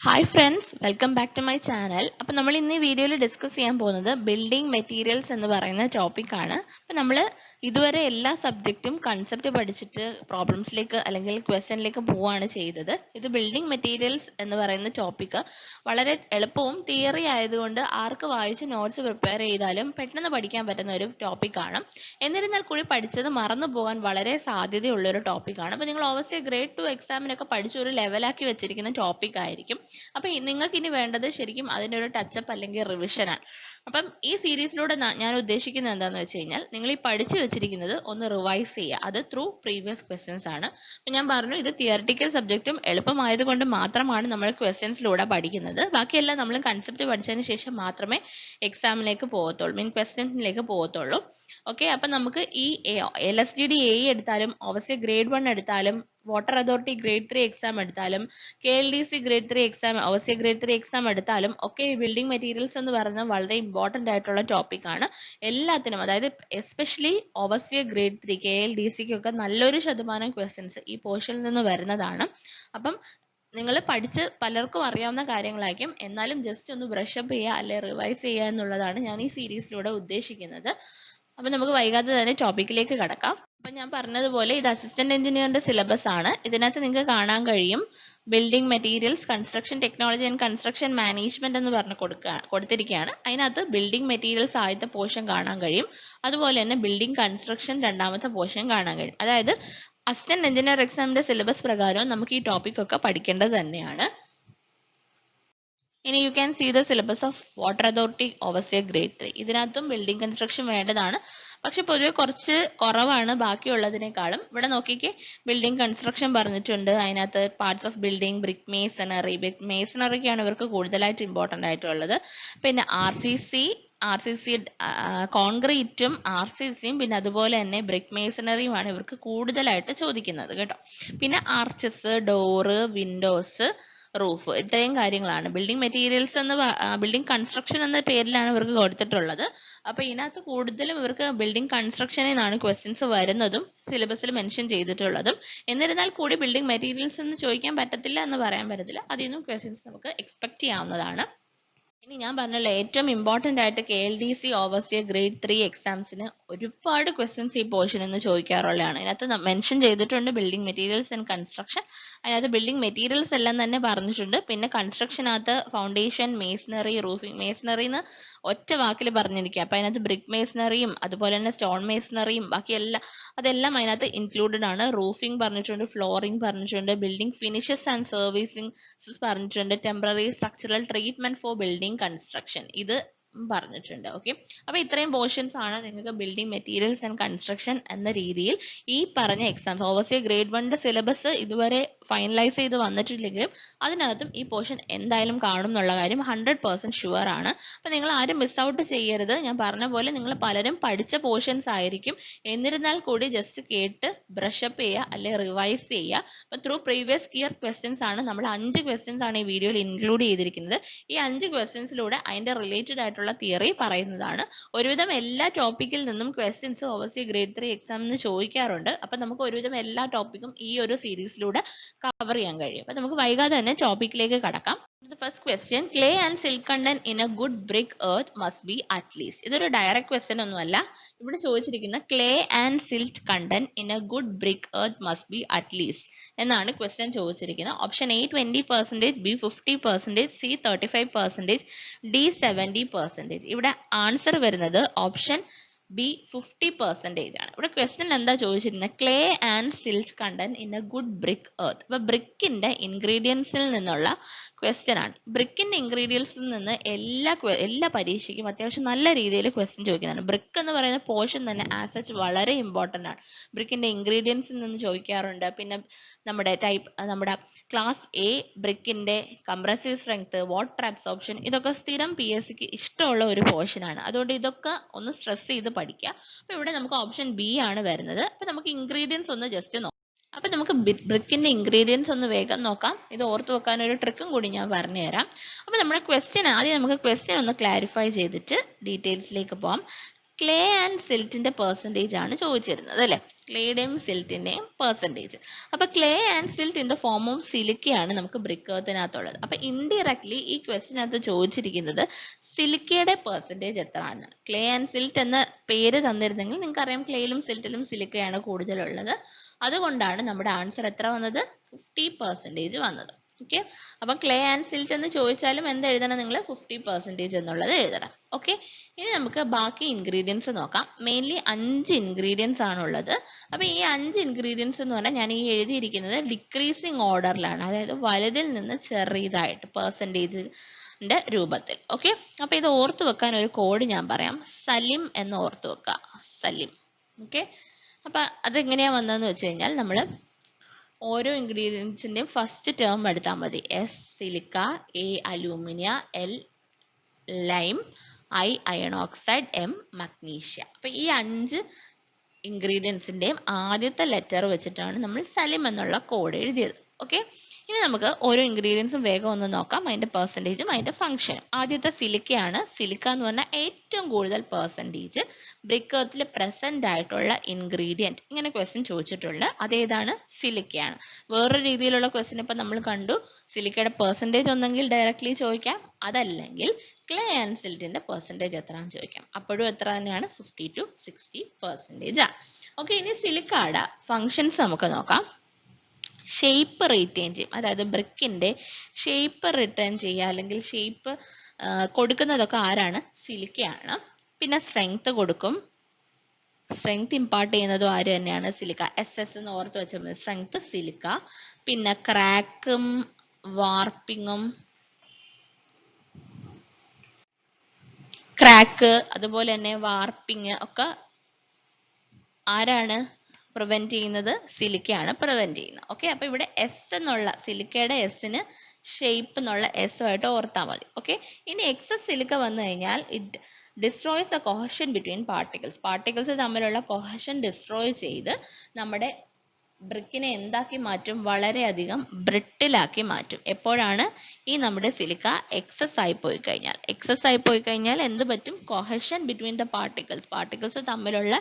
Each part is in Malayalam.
Hi friends, welcome back to my channel. അപ്പോൾ നമ്മൾ ഇന്ന് ഈ വീഡിയോയിൽ ഡിസ്കസ് ചെയ്യാൻ പോകുന്നത് ബിൽഡിംഗ് മെറ്റീരിയൽസ് എന്ന് പറയുന്ന ടോപ്പിക് ആണ്. അപ്പോൾ നമ്മൾ ഇതുവരെ എല്ലാ സബ്ജക്റ്റും കൺസെപ്റ്റ് പഠിച്ചിട്ട് പ്രോബ്ലംസിലേക്ക് അല്ലെങ്കിൽ ക്വസ്റ്റ്യനിലേക്ക് പോവാണ് ചെയ്തത്. ഇത് ബിൽഡിംഗ് മെറ്റീരിയൽസ് എന്ന് പറയുന്ന ടോപ്പിക് വളരെ എളുപ്പവും തിയറി ആയതുകൊണ്ട് ആർക്ക് വായിച്ച് നോട്ട്സ് പ്രിപ്പയർ ചെയ്താലും പെട്ടെന്ന് പഠിക്കാൻ പറ്റുന്ന ഒരു ടോപ്പിക് ആണ്. എന്നിരുന്നാൽ കൂടി പഠിച്ചത് മറന്നു പോകാൻ വളരെ സാധ്യതയുള്ള ഒരു ടോപ്പിക് ആണ്. അപ്പോൾ നിങ്ങൾ ഓവസ്ലി ഗ്രേഡ് 2 എക്സാമിനൊക്കെ പഠിച്ച ഒരു ലെവലാക്കി വെച്ചിരിക്കുന്ന ടോപ്പിക് ആയിരിക്കും. അപ്പൊ നിങ്ങൾക്ക് ഇനി വേണ്ടത് ശരിക്കും അതിന്റെ ഒരു ടച്ചപ്പ് അല്ലെങ്കിൽ റിവിഷൻ ആണ്. അപ്പം ഈ സീരീസിലൂടെ ഞാൻ ഉദ്ദേശിക്കുന്നത് എന്താന്ന് വെച്ച് കഴിഞ്ഞാൽ നിങ്ങൾ ഈ പഠിച്ചു വെച്ചിരിക്കുന്നത് ഒന്ന് റിവൈസ് ചെയ്യുക. അത് ത്രൂ പ്രീവിയസ് ക്വസ്റ്റ്യൻസ് ആണ്. അപ്പൊ ഞാൻ പറഞ്ഞു ഇത് തിയറിറ്റിക്കൽ സബ്ജക്റ്റും എളുപ്പമായതുകൊണ്ട് മാത്രമാണ് നമ്മൾ ക്വസ്റ്റ്യൻസിലൂടെ പഠിക്കുന്നത്. ബാക്കിയെല്ലാം നമ്മൾ കൺസെപ്റ്റ് പഠിച്ചതിന് ശേഷം മാത്രമേ എക്സാമിലേക്ക് പോകത്തുള്ളൂ, മീൻ ക്വസ്റ്റ്യൻസിലേക്ക് പോകത്തുള്ളൂ. ഓക്കെ, അപ്പൊ നമുക്ക് ഈ LSTD AE എടുത്താലും ഓവസ്ലി ഗ്രേഡ് 1 എടുത്താലും വാട്ടർ അതോറിറ്റി ഗ്രേഡ് 3 എക്സാം എടുത്താലും KLDC grade 3 exam overseer grade 3 exam എടുത്താലും ഒക്കെ ഈ ബിൽഡിംഗ് മെറ്റീരിയൽസ് എന്ന് പറയുന്നത് വളരെ ഇമ്പോർട്ടന്റ് ആയിട്ടുള്ള ടോപ്പിക് ആണ്. എല്ലാത്തിനും, അതായത് എസ്പെഷ്യലി ഓവസ്ലി ഗ്രേഡ് 3 KLDCക്കൊക്കെ നല്ലൊരു ശതമാനം ക്വസ്റ്റ്യൻസ് ഈ പോർഷനിൽ നിന്ന് വരുന്നതാണ്. അപ്പം നിങ്ങൾ പഠിച്ച് പലർക്കും അറിയാവുന്ന കാര്യങ്ങളായിരിക്കും, എന്നാലും ജസ്റ്റ് ഒന്ന് ബ്രഷപ്പ് ചെയ്യുക അല്ലെ റിവൈസ് ചെയ്യുക എന്നുള്ളതാണ് ഞാൻ ഈ സീരീസിലൂടെ ഉദ്ദേശിക്കുന്നത്. അപ്പൊ നമുക്ക് വൈകാതെ തന്നെ ടോപ്പിക്കിലേക്ക് കടക്കാം. അപ്പൊ ഞാൻ പറഞ്ഞതുപോലെ ഇത് അസിസ്റ്റന്റ് എഞ്ചിനീയറിന്റെ സിലബസ് ആണ്. ഇതിനകത്ത് നിങ്ങൾക്ക് കാണാൻ കഴിയും building materials, construction technology and construction management എന്ന് പറഞ്ഞ് കൊടുത്തിരിക്കുകയാണ്. അതിനകത്ത് ബിൽഡിംഗ് മെറ്റീരിയൽസ് ആദ്യത്തെ പോർഷൻ കാണാൻ കഴിയും. അതുപോലെ തന്നെ ബിൽഡിംഗ് കൺസ്ട്രക്ഷൻ രണ്ടാമത്തെ പോർഷൻ കാണാൻ കഴിയും. അതായത് അസിസ്റ്റന്റ് എഞ്ചിനീയർ എക്സാമിന്റെ സിലബസ് പ്രകാരം നമുക്ക് ഈ ടോപ്പിക് ഒക്കെ പഠിക്കേണ്ടത് തന്നെയാണ്. ഇനി you can see the syllabus of water authority overseer grade 3. ഇതിനകത്തും ബിൽഡിംഗ് കൺസ്ട്രക്ഷൻ വേണ്ടതാണ്, പക്ഷെ പൊതുവെ കുറച്ച് കുറവാണ് ബാക്കിയുള്ളതിനേക്കാളും. ഇവിടെ നോക്കിക്കേ, ബിൽഡിംഗ് കൺസ്ട്രക്ഷൻ പറഞ്ഞിട്ടുണ്ട്. അതിനകത്ത് പാർട്സ് ഓഫ് ബിൽഡിംഗ്, ബ്രിക്ക് മേസണറിക്കാണ് ഇവർക്ക് കൂടുതലായിട്ട് ഇമ്പോർട്ടൻ്റ് ആയിട്ടുള്ളത്. പിന്നെ RCC കോൺക്രീറ്റും RCCയും പിന്നെ അതുപോലെ തന്നെ ബ്രിക്ക് മേസണറിയുമാണ് ഇവർക്ക് കൂടുതലായിട്ട് ചോദിക്കുന്നത് കേട്ടോ. പിന്നെ ആർച്ചസ്, ഡോറ്, വിൻഡോസ്, റൂഫ്, ഇത്രയും കാര്യങ്ങളാണ് ബിൽഡിംഗ് മെറ്റീരിയൽസ് ബിൽഡിംഗ് കൺസ്ട്രക്ഷൻ എന്ന പേരിലാണ് ഇവർക്ക് കൊടുത്തിട്ടുള്ളത്. അപ്പൊ ഇതിനകത്ത് കൂടുതലും ഇവർക്ക് ബിൽഡിംഗ് കൺസ്ട്രക്ഷനിൽ നിന്നാണ് ക്വസ്റ്റ്യൻസ് വരുന്നതും സിലബസിൽ മെൻഷൻ ചെയ്തിട്ടുള്ളതും. എന്നിരുന്നാൽ കൂടി ബിൽഡിംഗ് മെറ്റീരിയൽസ് എന്ന് ചോദിക്കാൻ പറ്റത്തില്ല എന്ന് പറയാൻ പറ്റത്തില്ല, അതിൽ നിന്നും ക്വസ്റ്റ്യൻസ് നമുക്ക് എക്സ്പെക്ട് ചെയ്യാവുന്നതാണ്. ഇനി ഞാൻ പറഞ്ഞല്ലോ ഏറ്റവും ഇമ്പോർട്ടന്റ് ആയിട്ട് KLDC ഓവർസിയർ ഗ്രേഡ് 3 എക്സാംസിന് ഒരുപാട് ക്വസ്റ്റ്യൻസ് ഈ പോർഷനിൽ നിന്ന് ചോദിക്കാറുള്ളതാണ്. അതിനകത്ത് മെൻഷൻ ചെയ്തിട്ടുണ്ട് ബിൽഡിംഗ് മെറ്റീരിയൽസ് ആൻഡ് കൺസ്ട്രക്ഷൻ. അതിനകത്ത് ബിൽഡിംഗ് മെറ്റീരിയൽസ് എല്ലാം തന്നെ പറഞ്ഞിട്ടുണ്ട്. പിന്നെ കൺസ്ട്രക്ഷനകത്ത് ഫൗണ്ടേഷൻ, മേസണറി, റൂഫിംഗ്. മേസണറി എന്ന് ഒറ്റ വാക്കിൽ പറഞ്ഞിരിക്കുക. അപ്പൊ അതിനകത്ത് ബ്രിക്ക് മേസണറിയും അതുപോലെ തന്നെ സ്റ്റോൺ മേസണറിയും ബാക്കിയെല്ലാം അതെല്ലാം അതിനകത്ത് ഇൻക്ലൂഡഡ് ആണ്. റൂഫിംഗ് പറഞ്ഞിട്ടുണ്ട്, ഫ്ലോറിംഗ് പറഞ്ഞിട്ടുണ്ട്, ബിൽഡിംഗ് ഫിനിഷസ് ആൻഡ് സർവീസിംഗ് പറഞ്ഞിട്ടുണ്ട്, temporary structural treatment for building construction ഇത് പറഞ്ഞിട്ടുണ്ട്. ഓക്കെ, അപ്പൊ ഇത്രയും പോർഷൻസ് ആണ് നിങ്ങൾക്ക് ബിൽഡിംഗ് മെറ്റീരിയൽസ് ആൻഡ് കൺസ്ട്രക്ഷൻ എന്ന രീതിയിൽ ഈ പറഞ്ഞ എക്സാംസ് ഓവർസിയർ ഗ്രേഡ് 1 സിലബസ് ഇതുവരെ ഫൈനലൈസ് ചെയ്ത് വന്നിട്ടില്ലെങ്കിലും അതിനകത്തും ഈ പോർഷൻ എന്തായാലും കാണും എന്നുള്ള കാര്യം 100% ഷുവർ ആണ്. അപ്പൊ നിങ്ങൾ ആരും മിസ് ഔട്ട് ചെയ്യരുത്. ഞാൻ പറഞ്ഞ പോലെ നിങ്ങൾ പലരും പഠിച്ച പോർഷൻസ് ആയിരിക്കും, എന്നിരുന്നാൽ കൂടി ജസ്റ്റ് കേട്ട് ബ്രഷപ്പ് ചെയ്യുക അല്ലെ റിവൈസ് ചെയ്യുക. അപ്പൊ ത്രൂ പ്രീവിയസ് ഇയർ ക്വസ്റ്റ്യൻസ് ആണ് നമ്മൾ 5 ക്വസ്റ്റ്യൻസ് ആണ് ഈ വീഡിയോയിൽ ഇൻക്ലൂഡ് ചെയ്തിരിക്കുന്നത്. ഈ 5 ക്വസ്റ്റ്യൻസിലൂടെ അതിന്റെ റിലേറ്റഡ് ആയിട്ടുള്ള തിയറി പറയുന്നതാണ്. ഒരുവിധം എല്ലാ ടോപ്പിക്കിൽ നിന്നും ക്വസ്റ്റ്യൻസ് ഓവർസിയർ ഗ്രേഡ് 3 എക്സാമിന് ചോദിക്കാറുണ്ട്. അപ്പൊ നമുക്ക് ഒരുവിധം എല്ലാ ടോപ്പിക്കും ഈ ഒരു സീരീസിലൂടെ കവർ ചെയ്യാൻ കഴിയും. അപ്പൊ നമുക്ക് വൈകാതെ തന്നെ ടോപ്പിക്കിലേക്ക് കടക്കാം. The first question, clay and silt content in a good brick earth must be at least. ഇതൊരു ഡയറക്റ്റ് ക്വസ്റ്റ്യൻ ഒന്നുമല്ല. ഇവിടെ ചോദിച്ചിരിക്കുന്ന clay and silt content in a good brick earth must be at least എന്നാണ് ക്വസ്റ്റ്യൻ ചോദിച്ചിരിക്കുന്നത്. Option A 20%, B 50%, C 35%, D 70%. ഇവിടെ ആൻസർ വരുന്നത് ഓപ്ഷൻ B 50% ആണ്. ഇവിടെ ക്വസ്റ്റ്യൻ എന്താ ചോദിച്ചിരുന്നത്? Clay and silt content in a good brick earth. അപ്പൊ ബ്രിക്കിന്റെ ഇൻഗ്രീഡിയൻസിൽ നിന്നുള്ള ക്വസ്റ്റ്യൻ ആണ്. ബ്രിക്കിന്റെ ഇൻഗ്രീഡിയൻസിൽ നിന്ന് എല്ലാ പരീക്ഷയ്ക്കും അത്യാവശ്യം നല്ല രീതിയിൽ ക്വസ്റ്റ്യൻ ചോദിക്കുന്നതാണ്. ബ്രിക്ക് എന്ന് പറയുന്ന പോർഷൻ തന്നെ ആസ് സച്ച് വളരെ ഇമ്പോർട്ടന്റ് ആണ്. ബ്രിക്കിന്റെ ഇൻഗ്രീഡിയൻസിൽ നിന്ന് ചോദിക്കാറുണ്ട്. പിന്നെ നമ്മുടെ ക്ലാസ് A ബ്രിക്കിന്റെ കംപ്രസീവ് സ്ട്രെങ്ത്, വാട്ടർ അബ്സോർപ്ഷൻ, ഇതൊക്കെ സ്ഥിരം PSCക്ക് ഇഷ്ടമുള്ള ഒരു പോർഷൻ ആണ്. അതുകൊണ്ട് ഇതൊക്കെ ഒന്ന് സ്ട്രെസ് ചെയ്ത് പഠിക്കുക. അപ്പൊ ഇവിടെ നമുക്ക് ഓപ്ഷൻ B ആണ് വരുന്നത്. അപ്പൊ നമുക്ക് ഇൻഗ്രീഡിയൻസ് ഒന്ന് ജസ്റ്റ് നോക്കാം. അപ്പൊ നമുക്ക് ബ്രിക്കിന്റെ ഇൻഗ്രീഡിയൻസ് ഒന്ന് വേഗം നോക്കാം. ഇത് ഓർത്ത് വെക്കാൻ ഒരു ട്രിക്കും കൂടി ഞാൻ പറഞ്ഞുതരാം. അപ്പൊ നമ്മുടെ ആദ്യം നമുക്ക് ക്വസ്റ്റ്യൻ ഒന്ന് ക്ലാരിഫൈ ചെയ്തിട്ട് ഡീറ്റെയിൽസിലേക്ക് പോകാം. ക്ലേ ആൻഡ് സിൽറ്റിന്റെ പെർസെൻറ്റേജ് ആണ് ചോദിച്ചിരുന്നത് അല്ലെ. ക്ലേയുടെയും സിൽറ്റിന്റെയും പെർസെൻറ്റേജ്. അപ്പൊ clay and silt in the form of സിലിക്കയാണ് നമുക്ക് ബ്രിക്ക് എർത്തിനകത്തുള്ളത്. അപ്പൊ ഇൻഡയറക്ട്ലി ഈ ക്വസ്റ്റിനകത്ത് ചോദിച്ചിരിക്കുന്നത് സിലിക്കയുടെ പെർസെൻറ്റേജ് എത്ര ആണ്. ക്ലേ ആൻഡ് സിൽറ്റ് എന്ന പേര് തന്നിരുന്നെങ്കിൽ നിങ്ങൾക്ക് അറിയാം ക്ലേയിലും സിൽറ്റിലും സിലിക്കയാണ് കൂടുതലുള്ളത്. അതുകൊണ്ടാണ് നമ്മുടെ ആൻസർ എത്ര വന്നത്? 50% വന്നത്. ഓക്കെ, അപ്പൊ ക്ലേ ആൻഡ് സിൽറ്റ് എന്ന് ചോദിച്ചാലും എന്ത് എഴുതണം നിങ്ങൾ? 50% എന്നുള്ളത് എഴുതണം. ഓക്കെ, ഇനി നമുക്ക് ബാക്കി ഇൻഗ്രീഡിയൻസ് നോക്കാം. മെയിൻലി 5 ഇൻഗ്രീഡിയൻസ് ആണുള്ളത്. അപ്പൊ ഈ 5 ഇൻഗ്രീഡിയൻസ് എന്ന് പറഞ്ഞാൽ ഞാൻ ഈ എഴുതിയിരിക്കുന്നത് ഡിക്രീസിങ് ഓർഡറിലാണ്, അതായത് വലുതിൽ നിന്ന് ചെറിയതായിട്ട് പെർസെൻറ്റേജിന്റെ രൂപത്തിൽ. ഓക്കെ, അപ്പൊ ഇത് ഓർത്തു വെക്കാൻ ഒരു കോഡ് ഞാൻ പറയാം. സലിം എന്ന് ഓർത്തു വെക്കുക, സലിം. ഓക്കെ, അപ്പൊ അതെങ്ങനെയാ വന്നതെന്ന് വെച്ച് കഴിഞ്ഞാൽ നമ്മൾ ഓരോ ഇൻഗ്രീഡിയൻസിന്റെയും ഫസ്റ്റ് ടേം എടുത്താൽ മതി. S silica, A alumina, L lime, I iron oxide, M magnesia. അപ്പൊ ഈ 5 ഇൻഗ്രീഡിയൻസിന്റെയും ആദ്യത്തെ ലെറ്റർ വെച്ചിട്ടാണ് നമ്മൾ സലിം എന്നുള്ള കോഡ് എഴുതിയത്. ഓക്കെ, ഇനി നമുക്ക് ഓരോ ഇൻഗ്രീഡിയൻസും വേഗം ഒന്ന് നോക്കാം, അതിന്റെ പെർസെൻറ്റേജും അതിന്റെ ഫംഗ്ഷനും. ആദ്യത്തെ സിലിക്കയാണ്. സിലിക്ക എന്ന് പറഞ്ഞാൽ ഏറ്റവും കൂടുതൽ പെർസെൻറ്റേജ് ബ്രിക്ക് എർത്തിൽ പ്രസന്റ് ആയിട്ടുള്ള ഇൻഗ്രീഡിയന്റ്. ഇങ്ങനെ ക്വസ്റ്റ്യൻ ചോദിച്ചിട്ടുള്ള അതേതാണ്? സിലിക്കയാണ്. വേറൊരു രീതിയിലുള്ള ക്വസ്റ്റ്യൻ ഇപ്പൊ നമ്മൾ കണ്ടു, സിലിക്കയുടെ പെർസെൻറ്റേജ് ഒന്നെങ്കിൽ ഡയറക്ട്ലി ചോദിക്കാം, അതല്ലെങ്കിൽ ക്ലേ ആൻഡ് സിൽറ്റിന്റെ പെർസെൻറ്റേജ് എത്രയാണെന്ന് ചോദിക്കാം. അപ്പോഴും എത്ര തന്നെയാണ്? 50 to 60% ആണ്. ഓക്കെ, ഇനി സിലിക്കയുടെ ഫങ്ഷൻസ് നമുക്ക് നോക്കാം. ഷേപ്പ് റീറ്റെയിൻ ചെയ്യും, അതായത് ബ്രിക്കിന്റെ ഷേപ്പ് റിട്ടേൺ ചെയ്യുക, അല്ലെങ്കിൽ ഷേപ്പ് കൊടുക്കുന്നതൊക്കെ ആരാണ്? സിലിക്കയാണ്. പിന്നെ സ്ട്രെങ്ത് കൊടുക്കും, സ്ട്രെങ്ത് ഇമ്പാർട്ട് ചെയ്യുന്നതും ആര് തന്നെയാണ്? സിലിക്ക. SS എന്ന് ഓർത്ത് വെച്ചാൽ സ്ട്രെങ്ത് സിലിക്ക. പിന്നെ ക്രാക്കും വാർപ്പിങ്ങും, ക്രാക്ക് അതുപോലെ തന്നെ വാർപ്പിങ് ഒക്കെ ആരാണ് പ്രിവെന്റ് ചെയ്യുന്നത്? സിലിക്കയാണ് പ്രിവെന്റ് ചെയ്യുന്നത്. ഓക്കെ, അപ്പൊ ഇവിടെ എസ് എന്നുള്ള സിലിക്കയുടെ എസിന് ഷേപ്പ് എന്നുള്ള എസ് ആയിട്ട് ഓർത്താൽ മതി. ഓക്കെ, ഇനി എക്സസ് സിലിക്ക വന്നു കഴിഞ്ഞാൽ it destroys the cohesion between particles. Particles തമ്മിലുള്ള കൊഹഷൻ ഡിസ്ട്രോയ് ചെയ്ത് നമ്മുടെ ബ്രിക്കിനെ എന്താക്കി മാറ്റും? വളരെയധികം ബ്രിട്ടിലാക്കി മാറ്റും. എപ്പോഴാണ്? ഈ നമ്മുടെ സിലിക്ക എക്സസ് ആയി പോയി കഴിഞ്ഞാൽ. എക്സസ് ആയി പോയി കഴിഞ്ഞാൽ എന്ത് പറ്റും? Cohesion between the particles, particles തമ്മിലുള്ള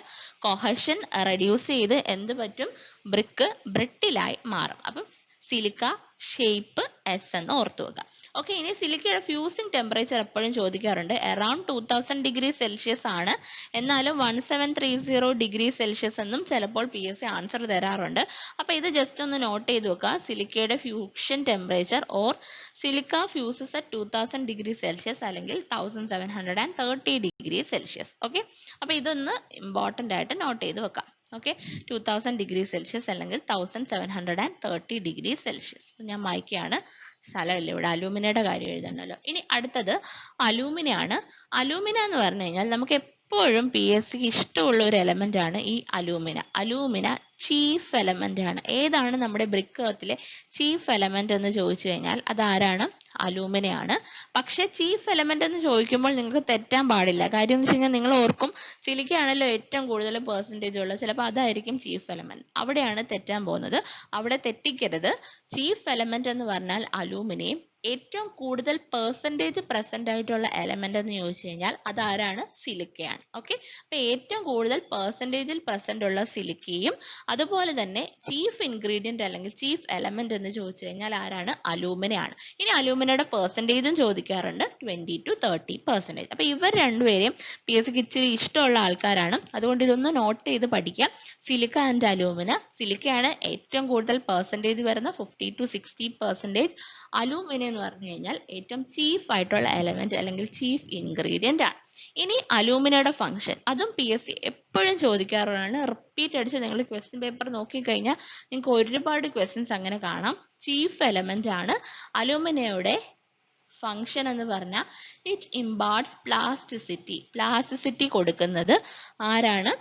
കൊഹഷൻ റെഡ്യൂസ് ചെയ്ത് എന്ത് പറ്റും? ബ്രിക്ക് ബ്രിട്ടിലായി മാറും. അപ്പം സിലിക്ക ഷേപ്പ് എസ് എന്ന് ഓർത്തു വെക്കുക. ഓക്കെ, ഇനി സിലിക്കയുടെ ഫ്യൂസിംഗ് ടെമ്പറേച്ചർ എപ്പോഴും ചോദിക്കാറുണ്ട്. അറൌണ്ട് 2000°C ആണ്. എന്നാലും 1730°C എന്നും ചിലപ്പോൾ PSC ആൻസർ തരാറുണ്ട്. അപ്പൊ ഇത് ജസ്റ്റ് ഒന്ന് നോട്ട് ചെയ്ത് വെക്കുക. സിലിക്കയുടെ fusion temperature or silica fuses at 2000°C അല്ലെങ്കിൽ 1730°C. ഓക്കെ, അപ്പൊ ഇതൊന്ന് ഇമ്പോർട്ടന്റ് ആയിട്ട് നോട്ട് ചെയ്ത് വെക്കാം. ഓക്കെ, 2000°C അല്ലെങ്കിൽ 1730°C. ഞാൻ മായ്ക്കാണ്, സ്ഥലമില്ല ഇവിടെ, അലൂമിനയുടെ കാര്യം എഴുതണമല്ലോ. ഇനി അടുത്തത് അലൂമിന ആണ്. അലൂമിന എന്ന് പറഞ്ഞു കഴിഞ്ഞാൽ നമുക്ക് എപ്പോഴും PSCക്ക് ഇഷ്ടമുള്ള ഒരു എലമെന്റ് ആണ് ഈ അലൂമിന. അലൂമിന ചീഫ് എലമെന്റ് ആണ്. ഏതാണ് നമ്മുടെ ബ്രിക്ക് എർത്തിലെ ചീഫ് എലമെന്റ് എന്ന് ചോദിച്ചു കഴിഞ്ഞാൽ അതാരാണ്? അലൂമിനയാണ്. പക്ഷെ ചീഫ് എലമെന്റ് എന്ന് ചോദിക്കുമ്പോൾ നിങ്ങൾക്ക് തെറ്റാൻ പാടില്ല. കാര്യം എന്ന് വെച്ച് കഴിഞ്ഞാൽ നിങ്ങൾ ഓർക്കും സിലിക്ക ആണല്ലോ ഏറ്റവും കൂടുതൽ പെർസെൻറ്റേജ് ഉള്ളത്, ചിലപ്പോൾ അതായിരിക്കും ചീഫ് എലമെന്റ്. അവിടെയാണ് തെറ്റാൻ പോകുന്നത്, അവിടെ തെറ്റിക്കരുത്. ചീഫ് എലമെന്റ് എന്ന് പറഞ്ഞാൽ അലൂമിനയും ഏറ്റവും കൂടുതൽ പെർസെൻറ്റേജ് പ്രസന്റ് ആയിട്ടുള്ള എലമെന്റ് എന്ന് ചോദിച്ചു കഴിഞ്ഞാൽ അതാരാണ്? സിലിക്കയാണ്. ഓക്കെ, അപ്പൊ ഏറ്റവും കൂടുതൽ പെർസെൻറ്റേജിൽ പ്രസന്റ് ഉള്ള സിലിക്കയും അതുപോലെ തന്നെ ചീഫ് ഇൻഗ്രീഡിയന്റ് അല്ലെങ്കിൽ ചീഫ് എലമെന്റ് എന്ന് ചോദിച്ചു കഴിഞ്ഞാൽ ആരാണ്? അലൂമിനയാണ്. ഇനി അലൂമിനയുടെ പെർസെൻറ്റേജും ചോദിക്കാറുണ്ട്, 20 to 30%. അപ്പൊ ഇവർ രണ്ടുപേരെയും PSCക്ക് ഇച്ചിരി ഇഷ്ടമുള്ള ആൾക്കാരാണ്. അതുകൊണ്ട് ഇതൊന്ന് നോട്ട് ചെയ്ത് പഠിക്കാം. Silica and alumina. സിലിക്കയാണ് ഏറ്റവും കൂടുതൽ പെർസെൻറ്റേജ് വരുന്ന 50 to 60%. അലൂമിന എന്ന് പറഞ്ഞു കഴിഞ്ഞാൽ ഏറ്റവും ചീഫ് ആയിട്ടുള്ള എലമെന്റ് അല്ലെങ്കിൽ ചീഫ് ഇൻഗ്രീഡിയന്റ് ആണ്. ഇനി അലൂമിനയുടെ ഫംഗ്ഷൻ, അതും PSC എപ്പോഴും ചോദിക്കാറുള്ളതാണ്. റിപ്പീറ്റ് അടിച്ച് നിങ്ങൾ ക്വസ്റ്റ്യൻ പേപ്പർ നോക്കിക്കഴിഞ്ഞാൽ നിങ്ങൾക്ക് ഒരുപാട് ക്വസ്റ്റ്യൻസ് അങ്ങനെ കാണാം. ചീഫ് എലമെന്റ് ആണ് അലൂമിനയുടെ ഫംഗ്ഷൻ എന്ന് പറഞ്ഞാൽ ഇറ്റ് ഇമ്പാർട്സ് പ്ലാസ്റ്റിസിറ്റി. പ്ലാസ്റ്റിസിറ്റി കൊടുക്കുന്നത് ആരാണ്?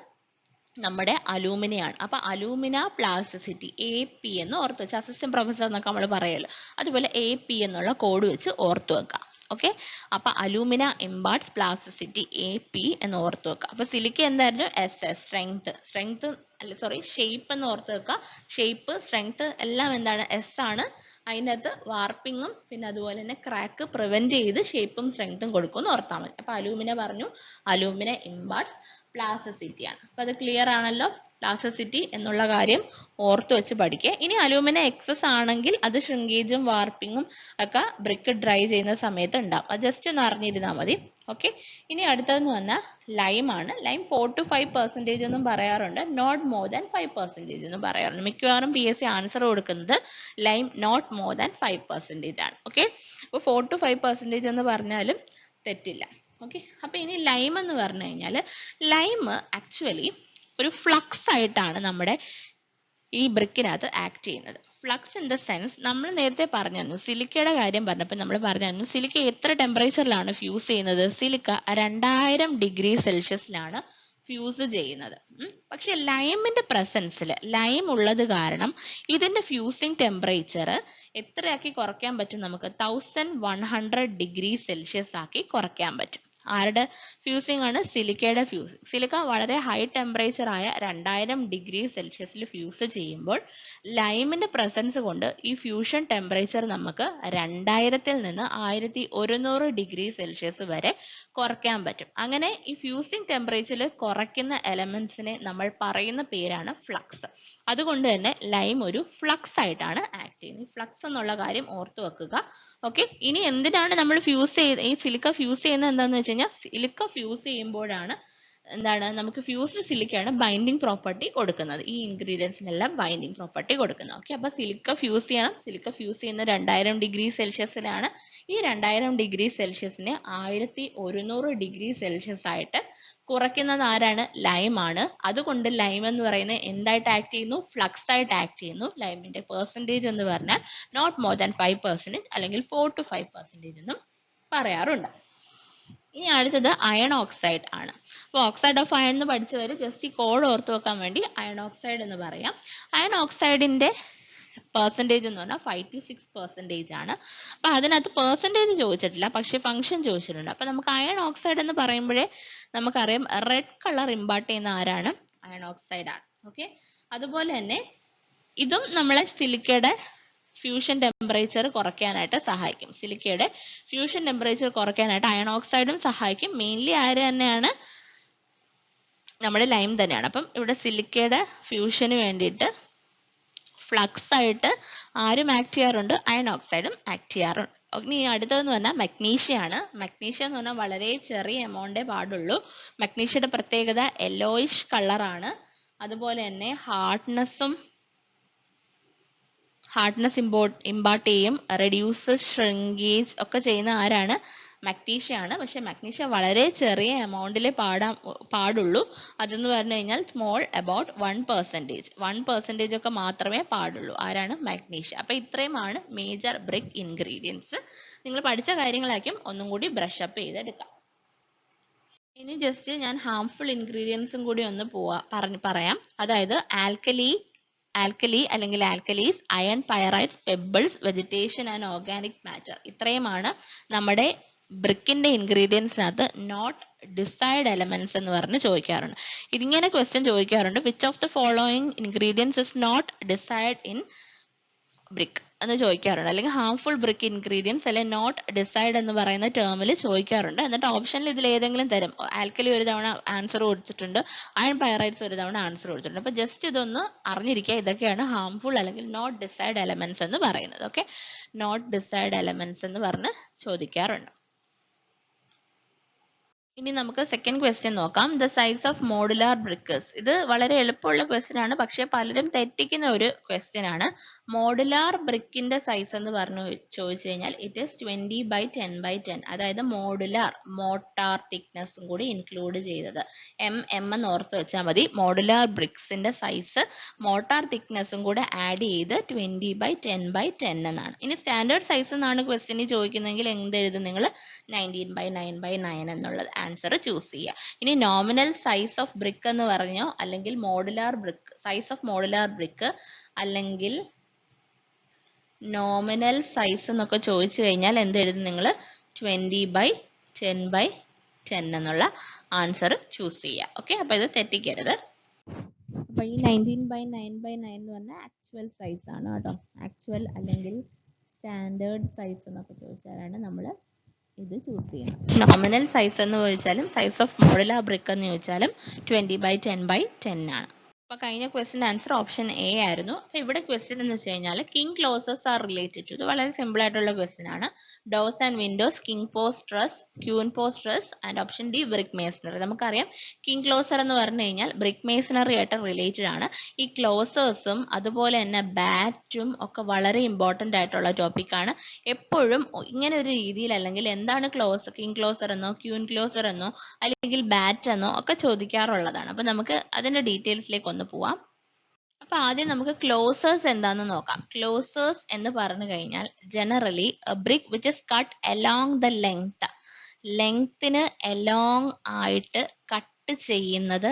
നമ്മുടെ അലൂമിനയാണ്. അപ്പൊ അലൂമിന പ്ലാസ്റ്റിസിറ്റി AP എന്ന് ഓർത്ത് വെച്ച്, അസിസ്റ്റന്റ് പ്രൊഫസർ എന്നൊക്കെ നമ്മൾ പറയുമല്ലോ, അതുപോലെ AP എന്നുള്ള കോഡ് വെച്ച് ഓർത്തു വെക്കാം. ഓക്കെ, അപ്പൊ അലൂമിന ഇമ്പാർട്സ് പ്ലാസ്റ്റിസിറ്റി AP എന്ന് ഓർത്തു വെക്കുക. അപ്പൊ സിലിക്ക എന്തായിരുന്നു? SS, സ്ട്രെങ്ത് അല്ല സോറി ഷേപ്പ് എന്ന് ഓർത്ത് വെക്കുക. ഷേപ്പ് സ്ട്രെങ്ത് എല്ലാം എന്താണ്? S ആണ്. അതിനകത്ത് വാർപ്പിങ്ങും പിന്നെ അതുപോലെ തന്നെ ക്രാക്ക് പ്രിവെന്റ് ചെയ്ത് ഷേപ്പും സ്ട്രെങ്ത്തും കൊടുക്കും എന്ന് ഓർത്താൽ മതി. അപ്പൊ അലൂമിന പറഞ്ഞു, അലൂമിന ഇമ്പാർട്സ് പ്ലാസ്റ്റിസിറ്റി ആണ്. അപ്പൊ അത് ക്ലിയർ ആണല്ലോ. പ്ലാസ്റ്റിസിറ്റി എന്നുള്ള കാര്യം ഓർത്ത് വെച്ച് പഠിക്കുക. ഇനി അലൂമിനിയം എക്സസ് ആണെങ്കിൽ അത് ഷ്രിങ്കേജും വാർപ്പിങ്ങും ഒക്കെ ബ്രിക്ക് ഡ്രൈ ചെയ്യുന്ന സമയത്ത് ഉണ്ടാവും. അത് ജസ്റ്റ് ഒന്ന് അറിഞ്ഞിരുന്നാൽ മതി. ഓക്കെ. ഇനി അടുത്തതെന്ന് പറഞ്ഞാൽ ലൈം ആണ്. ലൈം 4 to 5% എന്നും പറയാറുണ്ട്, നോട്ട് മോർ ദാൻ 5% എന്നും പറയാറുണ്ട്. മിക്കവാറും PSC ആൻസർ കൊടുക്കുന്നത് ലൈം നോട്ട് മോർ ദാൻ 5% ആണ്. ഓക്കെ. അപ്പോൾ 4 to 5% എന്ന് പറഞ്ഞാലും തെറ്റില്ല. ഓക്കെ. അപ്പൊ ഇനി ലൈം എന്ന് പറഞ്ഞു കഴിഞ്ഞാൽ ലൈം ആക്ച്വലി ഒരു ഫ്ലക്സ് ആയിട്ടാണ് നമ്മുടെ ഈ ബ്രിക്കിനകത്ത് ആക്ട് ചെയ്യുന്നത്. ഫ്ലക്സ് ഇൻ ദ സെൻസ് നമ്മൾ നേരത്തെ പറഞ്ഞിരുന്നു, സിലിക്കയുടെ കാര്യം പറഞ്ഞപ്പോൾ നമ്മൾ പറഞ്ഞിരുന്നു സിലിക്ക എത്ര ടെമ്പറേച്ചറിലാണ് ഫ്യൂസ് ചെയ്യുന്നത്? സിലിക്ക 2000 ഡിഗ്രി സെൽഷ്യസിലാണ് ഫ്യൂസ് ചെയ്യുന്നത്. പക്ഷെ ലൈമിന്റെ പ്രസൻസിൽ ലൈം ഉള്ളത് കാരണം ഇതിന്റെ ഫ്യൂസിങ് ടെമ്പറേച്ചർ എത്രയാക്കി കുറയ്ക്കാൻ പറ്റും? നമുക്ക് 1100 ഡിഗ്രി സെൽഷ്യസ് ആക്കി കുറയ്ക്കാൻ പറ്റും. ആരുടെ ഫ്യൂസിംഗ് ആണ്? സിലിക്കയുടെ ഫ്യൂസിംഗ്. സിലിക്ക വളരെ ഹൈ ടെമ്പറേച്ചർ ആയ 2000 ഡിഗ്രി സെൽഷ്യസിൽ ഫ്യൂസ് ചെയ്യുമ്പോൾ ലൈമിന്റെ പ്രസൻസ് കൊണ്ട് ഈ ഫ്യൂഷൻ ടെമ്പറേച്ചർ നമുക്ക് 2000-ൽ നിന്ന് 1100 ഡിഗ്രി സെൽഷ്യസ് വരെ കുറയ്ക്കാൻ പറ്റും. അങ്ങനെ ഈ ഫ്യൂസിംഗ് ടെമ്പറേച്ചറിൽ കുറയ്ക്കുന്ന എലമെന്റ്സിനെ നമ്മൾ പറയുന്ന പേരാണ് ഫ്ലക്സ്. അതുകൊണ്ട് തന്നെ ലൈം ഒരു ഫ്ലക്സ് ആയിട്ടാണ് ആക്ട് ചെയ്യുന്നത്. ഫ്ലക്സ് എന്നുള്ള കാര്യം ഓർത്തു വെക്കുക. ഓക്കെ. ഇനി എന്തിനാണ് നമ്മൾ ഈ സിലിക്ക ഫ്യൂസ് ചെയ്യുന്നത്? എന്താണെന്ന് വെച്ച് കഴിഞ്ഞാൽ സിലിക്ക ഫ്യൂസ് ചെയ്യുമ്പോഴാണ് നമുക്ക് ഫ്യൂസ്ഡ് സിലിക്കയാണ് ബൈൻഡിങ് പ്രോപ്പർട്ടി കൊടുക്കുന്നത്. ഈ ഇൻഗ്രീഡിയൻസിനെല്ലാം ബൈൻഡിങ് പ്രോപ്പർട്ടി കൊടുക്കുന്നത്. ഓക്കെ. അപ്പൊ സിലിക്ക ഫ്യൂസ് ചെയ്യണം. സിലിക്ക ഫ്യൂസ് ചെയ്യുന്ന 2000 ഡിഗ്രി സെൽഷ്യസിലാണ്. ഈ 2000 ഡിഗ്രി സെൽഷ്യസിനെ 1100 ഡിഗ്രി സെൽഷ്യസ് ആയിട്ട് കുറയ്ക്കുന്നത് ആരാണ്? ലൈം ആണ്. അതുകൊണ്ട് ലൈം എന്ന് പറയുന്നത് എന്തായിട്ട് ആക്ട് ചെയ്യുന്നു? ഫ്ലക്സ് ആയിട്ട് ആക്ട് ചെയ്യുന്നു. ലൈമിന്റെ പെർസെൻറ്റേജ് എന്ന് പറഞ്ഞാൽ നോട്ട് മോർ ദാൻ 5% അല്ലെങ്കിൽ 4 to 5% എന്നും പറയാറുണ്ട്. ഇനി അടുത്തത് അയൺ ഓക്സൈഡ് ആണ്. അപ്പോൾ ഓക്സൈഡ് ഓഫ് അയൺ എന്ന് പഠിച്ചവർ ജസ്റ്റ് ഈ കോഡ് ഓർത്ത് വെക്കാൻ വേണ്ടി അയൺ ഓക്സൈഡ് എന്ന് പറയാം. അയൺ ഓക്സൈഡിന്റെ പെർസെൻറ്റേജ് എന്ന് പറഞ്ഞാൽ 5 to 6% ആണ്. അപ്പൊ അതിനകത്ത് പെർസെൻറ്റേജ് ചോദിച്ചിട്ടില്ല, പക്ഷെ ഫംഗ്ഷൻ ചോദിച്ചിട്ടുണ്ട്. അപ്പൊ നമുക്ക് അയൺ ഓക്സൈഡ് എന്ന് പറയുമ്പോഴേ നമുക്കറിയാം റെഡ് കളർ ഇമ്പാർട്ട് ചെയ്യുന്ന ആരാണ്? അയൺ ഓക്സൈഡ് ആണ്. ഓക്കെ. അതുപോലെ തന്നെ ഇതും നമ്മളെ സിലിക്കയുടെ ഫ്യൂഷൻ ടെമ്പറേച്ചർ കുറയ്ക്കാനായിട്ട് സഹായിക്കും. സിലിക്കയുടെ ഫ്യൂഷൻ ടെമ്പറേച്ചർ കുറയ്ക്കാനായിട്ട് അയൺ ഓക്സൈഡും സഹായിക്കും. മെയിൻലി ആര് തന്നെയാണ്? നമ്മുടെ ലൈം തന്നെയാണ്. അപ്പം ഇവിടെ സിലിക്കയുടെ ഫ്യൂഷന് വേണ്ടിയിട്ട് ഫ്ലക്സ് ആയിട്ട് ആരും ആക്ട് ചെയ്യാറുണ്ട്? അയൺ ഓക്സൈഡും ആക്ട് ചെയ്യാറുണ്ട്. ഇനി അടുത്തതെന്ന് പറഞ്ഞാൽ മഗ്നീഷ്യ ആണ്. മഗ്നീഷ്യ എന്ന് പറഞ്ഞാൽ വളരെ ചെറിയ എമൗണ്ടേ പാടുള്ളൂ. മഗ്നീഷ്യയുടെ പ്രത്യേകത യെല്ലോയിഷ് കളറാണ്. അതുപോലെ തന്നെ ഹാർഡ്നെസ് ഇമ്പാർട്ട് ചെയ്യും. റെഡ്യൂസ് ഷ്രിങ്കേജ് ഒക്കെ ചെയ്യുന്ന ആരാണ്? മഗ്നീഷ്യ ആണ്. പക്ഷെ മഗ്നീഷ്യ വളരെ ചെറിയ എമൗണ്ടിലേ പാടുള്ളൂ. അതെന്ന് പറഞ്ഞു കഴിഞ്ഞാൽ സ്മോൾ അബൌട്ട് 1% ഒക്കെ മാത്രമേ പാടുള്ളൂ. ആരാണ്? മഗ്നീഷ്യ. അപ്പൊ ഇത്രയുമാണ് മേജർ ബ്രിക്ക് ഇൻഗ്രീഡിയൻസ്. നിങ്ങൾ പഠിച്ച കാര്യങ്ങളായിരിക്കും ഒന്നും കൂടി ബ്രഷ് അപ്പ് ചെയ്തെടുക്കാം. ഇനി ജസ്റ്റ് ഞാൻ ഹാംഫുൾ ഇൻഗ്രീഡിയൻസും കൂടി ഒന്ന് പറയാം. അതായത് ആൽക്കലി അല്ലെങ്കിൽ alkalis, iron, pyrites, pebbles, vegetation and organic matter. ഇത്രയുമാണ് നമ്മുടെ ബ്രിക്കിന്റെ ഇൻഗ്രീഡിയൻസിനകത്ത് നോട്ട് ഡിസൈഡ് എലമെന്റ്സ് എന്ന് പറഞ്ഞ് ചോദിക്കാറുണ്ട്. ഇതിങ്ങനെ ക്വസ്റ്റ്യൻ ചോദിക്കാറുണ്ട്. Which of the following ingredients is not desired in brick എന്ന് ചോദിക്കാറുണ്ട്. അല്ലെങ്കിൽ ഹാംഫുൾ ബ്രിക്ക് ഇൻഗ്രീഡിയൻസ് അല്ലെങ്കിൽ നോട്ട് ഡിസൈഡ് എന്ന് പറയുന്ന ടേമിൽ ചോദിക്കാറുണ്ട്. എന്നിട്ട് ഓപ്ഷനിൽ ഇതിൽ ഏതെങ്കിലും തരും. ആൽക്കലി ഒരു തവണ ആൻസർ കൊടുത്തിട്ടുണ്ട്, അയൺ പൈറൈറ്റ്സ് ഒരു തവണ ആൻസർ കൊടുത്തിട്ടുണ്ട്. അപ്പൊ ജസ്റ്റ് ഇതൊന്ന് അറിഞ്ഞിരിക്കുക. ഇതൊക്കെയാണ് ഹാംഫുൾ അല്ലെങ്കിൽ നോട്ട് ഡിസൈഡ് എലമെന്റ്സ് എന്ന് പറയുന്നത്. ഓക്കെ. നോട്ട് ഡിസൈഡ് എലമെന്റ്സ് എന്ന് പറഞ്ഞ് ചോദിക്കാറുണ്ട്. ഇനി നമുക്ക് സെക്കൻഡ് ക്വസ്റ്റ്യൻ നോക്കാം. The size of modular bricks. ഇത് വളരെ എളുപ്പമുള്ള ക്വസ്റ്റ്യൻ ആണ്, പക്ഷെ പലരും തെറ്റിക്കുന്ന ഒരു ക്വസ്റ്റ്യൻ ആണ്. മോഡുലാർ ബ്രിക്കിന്റെ സൈസ് എന്ന് പറഞ്ഞു ചോദിച്ചു കഴിഞ്ഞാൽ ഇറ്റ് ഈസ് 20/10/10. അതായത് മോഡുലാർ മോട്ടാർ തിക്നെസ്സും കൂടി ഇൻക്ലൂഡ് ചെയ്തത് എം എന്ന് ഓർത്ത് വെച്ചാൽ മതി. മോഡുലാർ ബ്രിക്സിന്റെ സൈസ് മോട്ടാർ തിക്നെസ്സും കൂടെ ആഡ് ചെയ്ത് 20/10/10 എന്നാണ്. ഇനി സ്റ്റാൻഡേർഡ് സൈസ് എന്നാണ് ക്വസ്റ്റ്യൻ ചോദിക്കുന്നതെങ്കിൽ എന്ത് എഴുതും നിങ്ങൾ? 19/9/9 എന്നുള്ളത് ആൻസർ ചൂസ് ചെയ്യുക. ഇനി നോമിനൽ സൈസ് ഓഫ് ബ്രിക്ക് എന്ന് പറഞ്ഞോ അല്ലെങ്കിൽ modular brick size of modular brick അല്ലെങ്കിൽ നോമിനൽ സൈസ് എന്നൊക്കെ ചോദിച്ചു കഴിഞ്ഞാൽ എന്ത് എഴുതും നിങ്ങൾ? 20/10/10 എന്നുള്ള ആൻസർ ചൂസ് ചെയ്യുക. ഓക്കെ. അപ്പൊ ഇത് തെറ്റിക്കരുത്. അപ്പൊ ഈ 19/9/9 എന്ന് പറഞ്ഞാൽ ആക്ച്വൽ സൈസ് ആണ് കേട്ടോ. ആക്ച്വൽ അല്ലെങ്കിൽ സ്റ്റാൻഡേർഡ് സൈസ് എന്നൊക്കെ ചോദിച്ചാലാണ് നമ്മൾ ഇത് ചൂസ് ചെയ്യണം. നോമിനൽ സൈസ് എന്ന് ചോദിച്ചാലും സൈസ് ഓഫ് മോഡുലാർ ബ്രിക്ക് എന്ന് ചോദിച്ചാലും 20/10/10 ആണ്. അപ്പൊ കഴിഞ്ഞ ക്വസ്റ്റിന്റെ ആൻസർ ഓപ്ഷൻ എ ആയിരുന്നു. അപ്പൊ ഇവിടെ ക്വസ്റ്റ്യൻ എന്ന് വെച്ച് കഴിഞ്ഞാൽ king closers are related to, ഇത് വളരെ സിമ്പിൾ ആയിട്ടുള്ള ക്വസ്റ്റ്യൻ ആണ്. Doors and windows, king post truss, queen post truss and option D brick masonry. നമുക്കറിയാം കിങ് ക്ലോസർ എന്ന് പറഞ്ഞു കഴിഞ്ഞാൽ ബ്രിക്ക് മേസണറി ആയിട്ട് റിലേറ്റഡ് ആണ്. ഈ ക്ലോസേഴ്സും അതുപോലെ തന്നെ ബാറ്റും ഒക്കെ വളരെ ഇമ്പോർട്ടന്റ് ആയിട്ടുള്ള ടോപ്പിക് ആണ്. എപ്പോഴും ഇങ്ങനെ ഒരു രീതിയിൽ അല്ലെങ്കിൽ എന്താണ് കിങ് ക്ലോസർ എന്നോ ക്യൂൻ ക്ലോസർ എന്നോ അല്ലെങ്കിൽ ബാറ്റ് എന്നോ ഒക്കെ ചോദിക്കാറുള്ളതാണ്. അപ്പൊ നമുക്ക് അതിന്റെ ഡീറ്റെയിൽസിലേക്ക് ഒന്ന് പോവാം. അപ്പൊ ആദ്യം നമുക്ക് ക്ലോസേഴ്സ് എന്താണെന്ന് നോക്കാം. ക്ലോസേഴ്സ് എന്ന് പറഞ്ഞു കഴിഞ്ഞാൽ generally brick which is cut along the ലെങ്ത്തിന് അലോങ് ആയിട്ട് കട്ട് ചെയ്യുന്നത്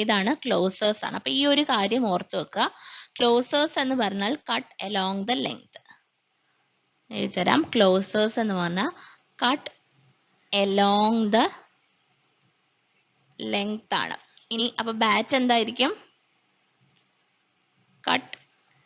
ഏതാണ്? ക്ലോസേഴ്സ് ആണ്. അപ്പൊ ഈ ഒരു കാര്യം ഓർത്ത് വെക്കുക. ക്ലോസേഴ്സ് എന്ന് പറഞ്ഞാൽ കട്ട് അലോങ് ദ ലെങ്ത്. എഴുതരാം. ക്ലോസേഴ്സ് എന്ന് പറഞ്ഞാൽ കട്ട് അലോങ് ദ ലെങ്ത് ആണ്. ഇനി അപ്പൊ ബാറ്റ് എന്തായിരിക്കും? Cut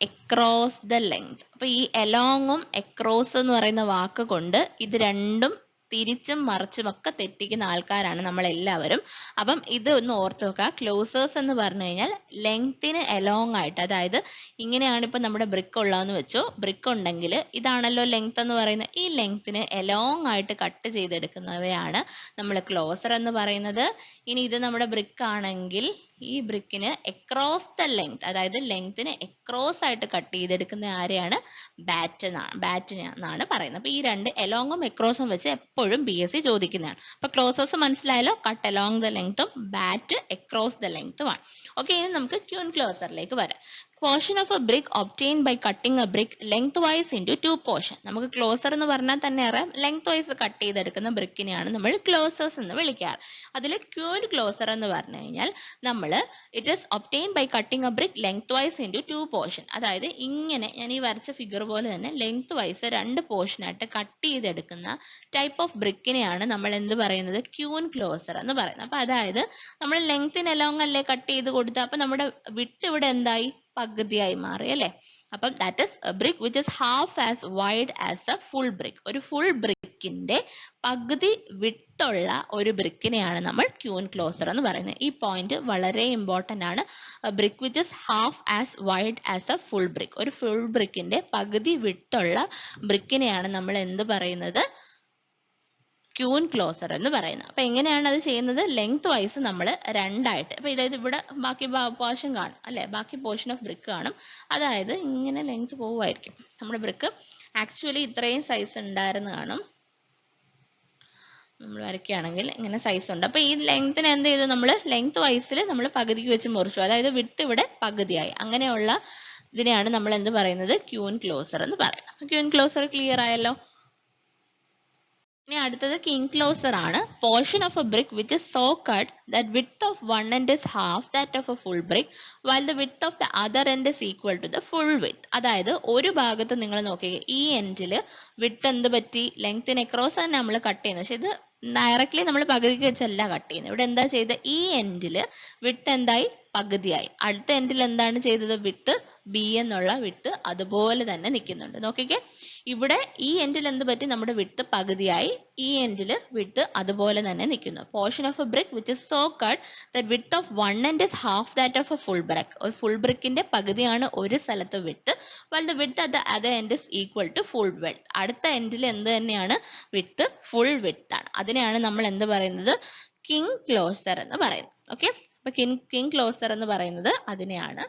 across the length. അപ്പൊ ഈ എലോങ്ങും അക്രോസ് എന്ന് പറയുന്ന വാക്ക് കൊണ്ട് ഇത് രണ്ടും തിരിച്ചും മറിച്ചും ഒക്കെ തെറ്റിക്കുന്ന ആൾക്കാരാണ് നമ്മൾ എല്ലാവരും. അപ്പം ഇത് ഒന്ന് ഓർത്ത് വെക്കുക. ക്ലോസേഴ്സ് എന്ന് പറഞ്ഞു കഴിഞ്ഞാൽ ലെങ്ത്തിന് എലോങ് ആയിട്ട്, അതായത് ഇങ്ങനെയാണ് ഇപ്പൊ നമ്മുടെ ബ്രിക്ക് ഉള്ളതെന്ന് വെച്ചോ. ബ്രിക്ക് ഉണ്ടെങ്കിൽ ഇതാണല്ലോ ലെങ്ത് എന്ന് പറയുന്നത്. ഈ ലെങ്ത്തിന് എലോങ് ആയിട്ട് കട്ട് ചെയ്തെടുക്കുന്നവയാണ് നമ്മൾ ക്ലോസർ എന്ന് പറയുന്നത്. ഇനി ഇത് നമ്മുടെ ബ്രിക്ക് ആണെങ്കിൽ ഈ ബ്രിക്കിന് അക്രോസ് ദ ലെങ്ത്, അതായത് ലെങ്ത്തിന് അക്രോസ് ആയിട്ട് കട്ട് ചെയ്തെടുക്കുന്ന ആരെയാണ്? ബാറ്റിനാണ് പറയുന്നത്. അപ്പൊ ഈ രണ്ട് എലോങ്ങും അക്രോസും വെച്ച് എപ്പോഴും BSc ചോദിക്കുന്നതാണ്. അപ്പൊ ക്ലോസേഴ്സ് മനസ്സിലായല്ലോ. കട്ട് അലോങ് ദ ലെങ്ത്തും ബാറ്റ് അക്രോസ് ദ ലെങ്ത്തും ആണ്. ഓക്കെ, ഇനി നമുക്ക് ക്യൂൻ ക്ലോസറിലേക്ക് വരാം. Portion of a brick obtained by cutting a brick lengthwise into two portion. നമുക്ക് ക്ലോസർ എന്ന് പറഞ്ഞാൽ തന്നെ അറിയാം, ലെങ്ത് വൈസ് കട്ട് ചെയ്തെടുക്കുന്ന ബ്രിക്കിനെയാണ് നമ്മൾ ക്ലോസേഴ്സ് എന്ന് വിളിക്കാറ്. അതിൽ ക്യൂൻ ക്ലോസർ എന്ന് പറഞ്ഞു കഴിഞ്ഞാൽ നമ്മൾ it is obtained by cutting a brick lengthwise into two portion. അതായത് ഇങ്ങനെ ഞാൻ ഈ വരച്ച ഫിഗർ പോലെ തന്നെ ലെങ്ത് വൈസ് രണ്ട് പോർഷനായിട്ട് കട്ട് ചെയ്തെടുക്കുന്ന ടൈപ്പ് ഓഫ് ബ്രിക്കിനെയാണ് നമ്മൾ എന്ത് പറയുന്നത്? ക്യൂൻ ക്ലോസർ എന്ന് പറയുന്നത്. അപ്പൊ അതായത് നമ്മൾ ലെങ്ത്തിന് എലോങ് അല്ലേ കട്ട് ചെയ്ത് കൊടുത്തത്, അപ്പൊ നമ്മുടെ വിട്ട് ഇവിടെ എന്തായി? പകുതിയായി മാറി അല്ലേ? അപ്പം that is A brick which is half as wide as A full brick. ഒരു ഫുൾ ബ്രിക്കിന്റെ പകുതി വിട്ടുള്ള ഒരു ബ്രിക്കിനെയാണ് നമ്മൾ ക്യൂൻ ക്ലോസർ എന്ന് പറയുന്നത്. ഈ പോയിന്റ് വളരെ ഇമ്പോർട്ടന്റ് ആണ്. Brick which is half as wide as A full brick. ഒരു ഫുൾ ബ്രിക്കിന്റെ പകുതി വിട്ടുള്ള ബ്രിക്കിനെയാണ് നമ്മൾ എന്ത് പറയുന്നത്? ക്യൂൻ ക്ലോസർ എന്ന് പറയുന്നത്. അപ്പൊ എങ്ങനെയാണ് അത് ചെയ്യുന്നത്? ലെങ്ത് വൈസ് നമ്മൾ രണ്ടായിട്ട്, അപ്പൊ ഇതായത് ഇവിടെ ബാക്കി പോർഷൻ കാണും അല്ലെ, ബാക്കി പോർഷൻ ഓഫ് ബ്രിക്ക് കാണും. അതായത് ഇങ്ങനെ ലെങ്ത് പോവുമായിരിക്കും. നമ്മുടെ ബ്രിക്ക് ആക്ച്വലി ഇത്രയും സൈസ് ഉണ്ടായിരുന്നു കാണും. നമ്മൾ വരയ്ക്കുകയാണെങ്കിൽ ഇങ്ങനെ സൈസ് ഉണ്ട്. അപ്പൊ ഈ ലെങ്ത്തിന് എന്ത് ചെയ്തു? നമ്മൾ ലെങ്ത് വൈസിൽ നമ്മൾ പകുതിക്ക് വെച്ച് മുറിച്ചു. അതായത് വിട്ട് ഇവിടെ പകുതിയായി. അങ്ങനെയുള്ള ഇതിനെയാണ് നമ്മൾ എന്ത് പറയുന്നത്? ക്യൂൻ ക്ലോസർ എന്ന് പറയുന്നത്. ക്യൂൻ ക്ലോസർ ക്ലിയർ ആയല്ലോ. ഇനി അടുത്തത് കിങ് ക്ലോസർ ആണ്. Portion of a brick which is so cut that width of one end is half that of a full brick while the width of the other end is equal to the full width. അതായത് ഒരു ഭാഗത്ത് നിങ്ങൾ നോക്കിയേ, ഈ എൻഡിൽ വിഡ്ത്ത് എന്ത് പറ്റി? ലെങ്ത്തിന് അക്രോസ് തന്നെ നമ്മൾ കട്ട് ചെയ്യുന്നത്. പക്ഷെ ഇത് ഡയറക്ട്ലി നമ്മൾ പകുതിക്ക് വെച്ചല്ല കട്ട് ചെയ്യുന്നത്. ഇവിടെ എന്താ ചെയ്തത്? ഈ എൻഡിൽ വിഡ്ത്ത് എന്തായി? പകുതിയായി. അടുത്ത എൻഡിൽ എന്താണ് ചെയ്തത്? വിഡ്ത്ത് ബി എന്നുള്ള വിഡ്ത്ത് അതുപോലെ തന്നെ നിൽക്കുന്നുണ്ട്. നോക്കിക്കേ, ഇവിടെ ഈ എൻഡിൽ എന്ത് പറ്റി? നമ്മുടെ വിഡ്ത്ത് പകുതിയായി. ഈ എൻഡിൽ വിഡ്ത്ത് അതുപോലെ തന്നെ നിൽക്കുന്നു. Portion of a brick which is so cut that width of one end is half that of a full brick. ഒരു ഫുൾ ബ്രിക്കിന്റെ പകുതിയാണ് ഒരു സ്ഥലത്ത് width. while the width at the other end is equal to full width. അടുത്ത എൻഡിൽ എന്ത് തന്നെയാണ്? വിഡ്ത്ത് ഫുൾ വിഡ്ത്ത് ആണ്. അതിനെയാണ് നമ്മൾ എന്ത് പറയുന്നത്? കിങ് ക്ലോസർ എന്ന് പറയുന്നത്. ഓക്കെ, അപ്പൊ കിങ് ക്ലോസർ എന്ന് പറയുന്നത് അതിനെയാണ്.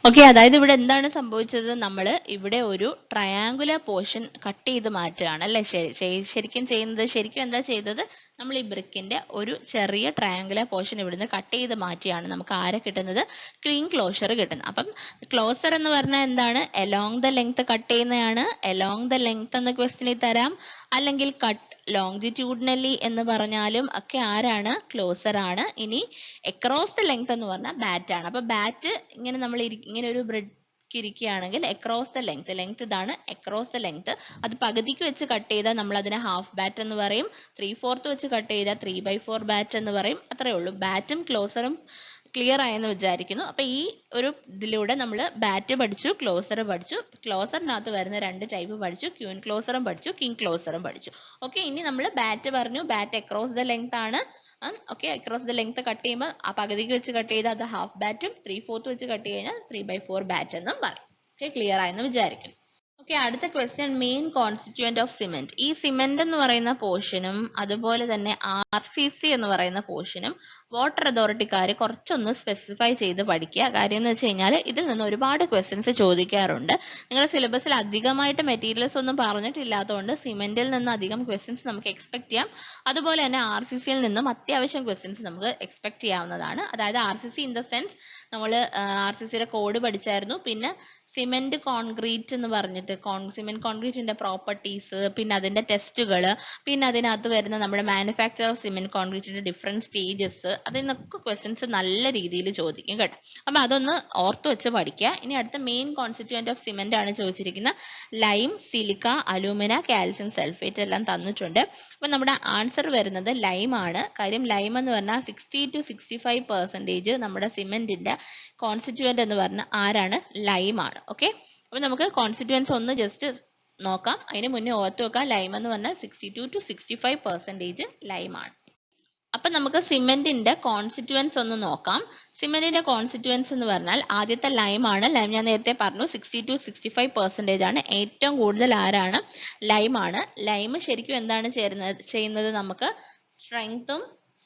ഓക്കെ, അതായത് ഇവിടെ എന്താണ് സംഭവിച്ചത്? നമ്മൾ ഇവിടെ ഒരു ട്രയാങ്കുലർ പോർഷൻ കട്ട് ചെയ്ത് മാറ്റുകയാണ് അല്ലെ? ശരിക്കും ചെയ്യുന്നത്, ശരിക്കും എന്താ ചെയ്തത്? നമ്മൾ ഈ ബ്രിക്കിന്റെ ഒരു ചെറിയ ട്രയാങ്കുലർ പോർഷൻ ഇവിടുന്ന് കട്ട് ചെയ്ത് മാറ്റിയാണ് നമുക്ക് ആരെ കിട്ടുന്നത്? ക്ലീൻ ക്ലോഷർ കിട്ടുന്നത്. അപ്പം ക്ലോസർ എന്ന് പറഞ്ഞാൽ എന്താണ്? എലോങ് ദ ലെങ്ത് കട്ട് ചെയ്യുന്നതാണ്. എലോങ് ദ ലെങ്ത് എന്ന ക്വസ്റ്റ്യനിൽ തരാം, അല്ലെങ്കിൽ കട്ട് ലോങ്ജിറ്റ്യൂഡിനലി എന്ന് പറഞ്ഞാലും ഒക്കെ ആരാണ്? ക്ലോസർ ആണ്. ഇനി അക്രോസ് ദ ലെങ്ത് എന്ന് പറഞ്ഞാൽ ബാറ്റ് ആണ്. അപ്പൊ ബാറ്റ് ഇങ്ങനെ നമ്മൾ ഇങ്ങനെ ഒരു ബ്രിക്ക് ഇരിക്കുകയാണെങ്കിൽ അക്രോസ് ദ ലെങ്ത് ഇതാണ് അക്രോസ് ദ ലെങ്ത്. അത് പകുതിക്ക് വെച്ച് കട്ട് ചെയ്താൽ നമ്മൾ അതിനെ ഹാഫ് ബാറ്റ് എന്ന് പറയും. 3/4 വെച്ച് കട്ട് ചെയ്താൽ 3/4 ബാറ്റ് എന്ന് പറയും. അത്രേ ഉള്ളൂ. ബാറ്റും ക്ലോസറും ക്ലിയർ ആയെന്ന് വിചാരിക്കുന്നു. അപ്പൊ ഈ ഒരു ഇതിലൂടെ നമ്മൾ ബാറ്റ് പഠിച്ചു, ക്ലോസർ പഠിച്ചു. ക്ലോസറിനകത്ത് വരുന്ന രണ്ട് ടൈപ്പ് പഠിച്ചു, ക്യൂൻ ക്ലോസറും പഠിച്ചു, കിങ് ക്ലോസറും പഠിച്ചു. ഓക്കെ, ഇനി നമ്മൾ ബാറ്റ് പറഞ്ഞു. ബാറ്റ് അക്രോസ് ദ ലെങ്ത് ആണ്. Okay, across the length cut ചെയ്യുമ്പോൾ ആ പകുതിക്ക് വെച്ച് കട്ട് ചെയ്താൽ അത് ഹാഫ് ബാറ്റും, 3/4 വെച്ച് കട്ട് കഴിഞ്ഞാൽ 3/4 ബാറ്റ് എന്നും പറയും. ഓക്കെ, ക്ലിയർ ആയെന്ന് വിചാരിക്കുന്നു. ഓക്കെ, അടുത്ത question, main constituent of cement. ഈ സിമെന്റ് എന്ന് പറയുന്ന പോർഷനും അതുപോലെ തന്നെ RCC എന്ന് പറയുന്ന പോർഷനും വാട്ടർ അതോറിറ്റിക്കാർ കുറച്ചൊന്ന് സ്പെസിഫൈ ചെയ്ത് പഠിക്കുക. കാര്യം എന്ന് വെച്ച് കഴിഞ്ഞാൽ ഇതിൽ നിന്ന് ഒരുപാട് ക്വസ്റ്റ്യൻസ് ചോദിക്കാറുണ്ട്. നിങ്ങളുടെ സിലബസിൽ അധികമായിട്ട് മെറ്റീരിയൽസ് ഒന്നും പറഞ്ഞിട്ടില്ലാത്തതുകൊണ്ട് സിമെന്റിൽ നിന്ന് അധികം ക്വസ്റ്റ്യൻസ് നമുക്ക് എക്സ്പെക്ട് ചെയ്യാം. അതുപോലെ തന്നെ RCCയിൽ നിന്നും അത്യാവശ്യം ക്വസ്റ്റ്യൻസ് നമുക്ക് എക്സ്പെക്ട് ചെയ്യാവുന്നതാണ്. അതായത് RCC ഇൻ ദ സെൻസ് നമ്മൾ RCCയുടെ കോഡ് പഠിച്ചായിരുന്നു. പിന്നെ സിമെന്റ് കോൺക്രീറ്റ് എന്ന് പറഞ്ഞിട്ട് സിമെന്റ് കോൺക്രീറ്റിന്റെ പ്രോപ്പർട്ടീസ്, പിന്നെ അതിന്റെ ടെസ്റ്റുകൾ, പിന്നെ അതിനകത്ത് വരുന്ന നമ്മുടെ മാനുഫാക്ചർ ഓഫ് സിമെന്റ് കോൺക്രീറ്റിന്റെ ഡിഫറെന്റ് സ്റ്റേജസ്, അതിൽ നിന്നൊക്കെ ക്വസ്റ്റ്യൻസ് നല്ല രീതിയിൽ ചോദിക്കും കേട്ടോ. അപ്പൊ അതൊന്ന് ഓർത്ത് വെച്ച് പഠിക്കുക. ഇനി അടുത്ത മെയിൻ കോൺസ്റ്റിറ്റ്യൂവന്റ് ഓഫ് സിമെന്റ് ആണ് ചോദിച്ചിരിക്കുന്ന lime, silica, alumina, calcium sulphate എല്ലാം തന്നിട്ടുണ്ട്. അപ്പൊ നമ്മുടെ ആൻസർ വരുന്നത് ലൈം ആണ്. കാര്യം ലൈം എന്ന് പറഞ്ഞാൽ 60 to 65% നമ്മുടെ സിമെന്റിന്റെ കോൺസ്റ്റിറ്റ്യൂവന്റ് എന്ന് പറഞ്ഞാൽ ആരാണ്? ലൈം ആണ്. ഓക്കെ, അപ്പൊ നമുക്ക് കോൺസ്റ്റിറ്റ്യൂവൻസ് ഒന്ന് ജസ്റ്റ് നോക്കാം. അതിന് മുന്നേ ഓർത്ത് വെക്കാം, ലൈം എന്ന് പറഞ്ഞാൽ 62 to 65% ലൈം ആണ്. അപ്പൊ നമുക്ക് സിമെന്റിന്റെ കോൺസ്റ്റിറ്റ്യൂവൻസ് ഒന്ന് നോക്കാം. സിമെന്റിന്റെ കോൺസ്റ്റിറ്റ്യൂവൻസ് എന്ന് പറഞ്ഞാൽ ആദ്യത്തെ ലൈം ആണ്. ലൈം ഞാൻ നേരത്തെ പറഞ്ഞു 60 to 65% ആണ്. ഏറ്റവും കൂടുതൽ ആരാണ്? ലൈം ആണ്. ലൈം ശരിക്കും എന്താണ് ചെയ്യുന്നത്? നമുക്ക് സ്ട്രെങ്ത്തും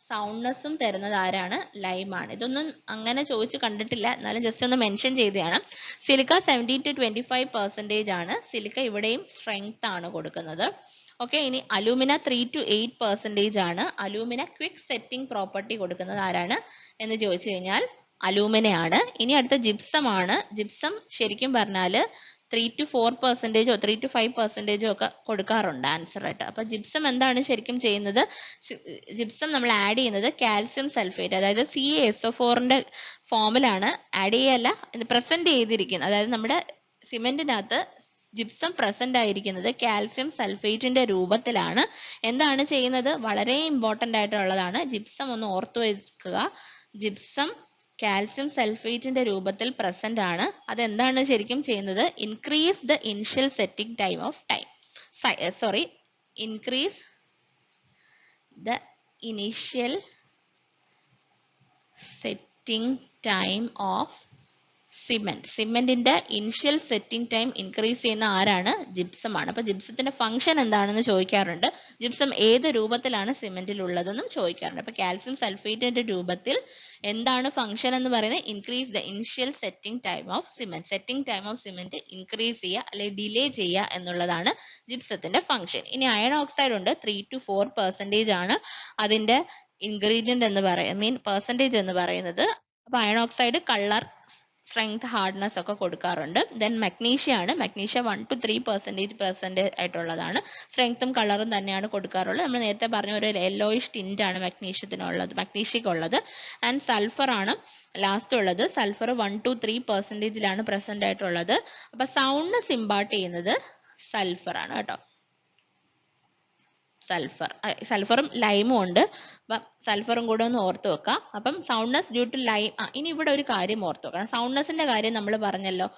സൗണ്ട്നെസ്സും തരുന്നത് ആരാണ്? ലൈം ആണ്. ഇതൊന്നും അങ്ങനെ ചോദിച്ച് കണ്ടിട്ടില്ല, എന്നാലും ജസ്റ്റ് ഒന്ന് മെൻഷൻ ചെയ്തതാണ്. സിലിക്ക 70 to 25% ആണ്. സിലിക്ക ഇവിടെയും സ്ട്രെങ്ത് ആണ് കൊടുക്കുന്നത്. ഓക്കെ, ഇനി അലൂമിന 3 to 8% ആണ്. അലൂമിന ക്വിക്ക് സെറ്റിംഗ് പ്രോപ്പർട്ടി കൊടുക്കുന്നത് ആരാണ് എന്ന് ചോദിച്ചു കഴിഞ്ഞാൽ അലൂമിനയാണ്. ഇനി അടുത്ത ജിപ്സം ആണ്. ജിപ്സം ശരിക്കും പറഞ്ഞാൽ 3 to 4% 3 to 5% ഒക്കെ കൊടുക്കാറുണ്ട് ആൻസർ ആയിട്ട്. അപ്പൊ ജിപ്സം എന്താണ് ശരിക്കും ചെയ്യുന്നത്? ജിപ്സം നമ്മൾ ആഡ് ചെയ്യുന്നത് കാൽസ്യം സൾഫേറ്റ്, അതായത് CaSO4ന്റെ ഫോമിലാണ് ആഡ് ചെയ്യല്ല, പ്രസന്റ് ചെയ്തിരിക്കുന്നത്. അതായത് നമ്മുടെ സിമെന്റിനകത്ത് ജിപ്സം പ്രസന്റ് ആയിരിക്കുന്നത് കാൽസ്യം സൾഫേറ്റിന്റെ രൂപത്തിലാണ്. എന്താണ് ചെയ്യുന്നത്? വളരെ ഇമ്പോർട്ടന്റ് ആയിട്ടുള്ളതാണ്. ജിപ്സം ഒന്ന് ഓർത്തു വെക്കുക. ജിപ്സം കാൽസ്യം സൾഫേറ്റിന്റെ രൂപത്തിൽ പ്രസന്റ് ആണ്. അതെന്താണ് ശരിക്കും ചെയ്യുന്നത്? Increase the initial setting time of increase the initial setting time of സിമെന്റിന്റെ ഇനിഷ്യൽ സെറ്റിംഗ് ടൈം ഇൻക്രീസ് ചെയ്യുന്ന ആരാണ്? ജിപ്സം ആണ്. അപ്പൊ ജിപ്സത്തിന്റെ ഫംഗ്ഷൻ എന്താണെന്ന് ചോദിക്കാറുണ്ട്. ജിപ്സം ഏത് രൂപത്തിലാണ് സിമെന്റിൽ ഉള്ളതെന്നും ചോദിക്കാറുണ്ട്. അപ്പൊ കാൽസ്യം സൾഫേറ്റിന്റെ രൂപത്തിൽ എന്താണ് ഫംഗ്ഷൻ എന്ന് പറയുന്നത്? Increase the initial setting time of cement. Setting time of cement increase ചെയ്യുക അല്ലെങ്കിൽ ഡിലേ ചെയ്യുക എന്നുള്ളതാണ് ജിപ്സത്തിന്റെ ഫംഗ്ഷൻ. ഇനി അയൺ ഓക്സൈഡ് ഉണ്ട്. 3 to 4% ആണ് അതിന്റെ ഇൻഗ്രീഡിയന്റ് എന്ന് പറയുന്നത്, പെർസെന്റേജ് എന്ന് പറയുന്നത്. അപ്പൊ iron oxide colour, strength, hardness ഒക്കെ കൊടുക്കാറുണ്ട്. ദെൻ മഗ്നീഷ്യ ആണ്. മഗ്നീഷ്യ 1 to 3% ആയിട്ടുള്ളതാണ്. സ്ട്രെങ്ത്തും കളറും തന്നെയാണ് കൊടുക്കാറുള്ളത്. നമ്മൾ നേരത്തെ പറഞ്ഞ ഒരു യെല്ലോയിഷ് ടിന്റ് ആണ് മഗ്നീഷ്യക്കുള്ളത്. ആൻഡ് സൾഫർ ആണ് ലാസ്റ്റ് ഉള്ളത്. സൾഫർ 1 to 3% പ്രസന്റ് ആയിട്ടുള്ളത്. അപ്പൊ സൗണ്ട്നെസ് ഇമ്പാർട്ട് ചെയ്യുന്നത് സൾഫർ ആണ് കേട്ടോ. സൾഫറും ലൈമും ഉണ്ട്. അപ്പം സൾഫറും കൂടെ ഒന്ന് ഓർത്ത് വെക്കാം. അപ്പം സൗണ്ട്നെസ് ഡ്യൂ ടു ലൈം. ഇനി ഇവിടെ ഒരു കാര്യം ഓർത്ത് വെക്കണം. സൗണ്ട്നെസിന്റെ കാര്യം നമ്മൾ പറഞ്ഞല്ലോ.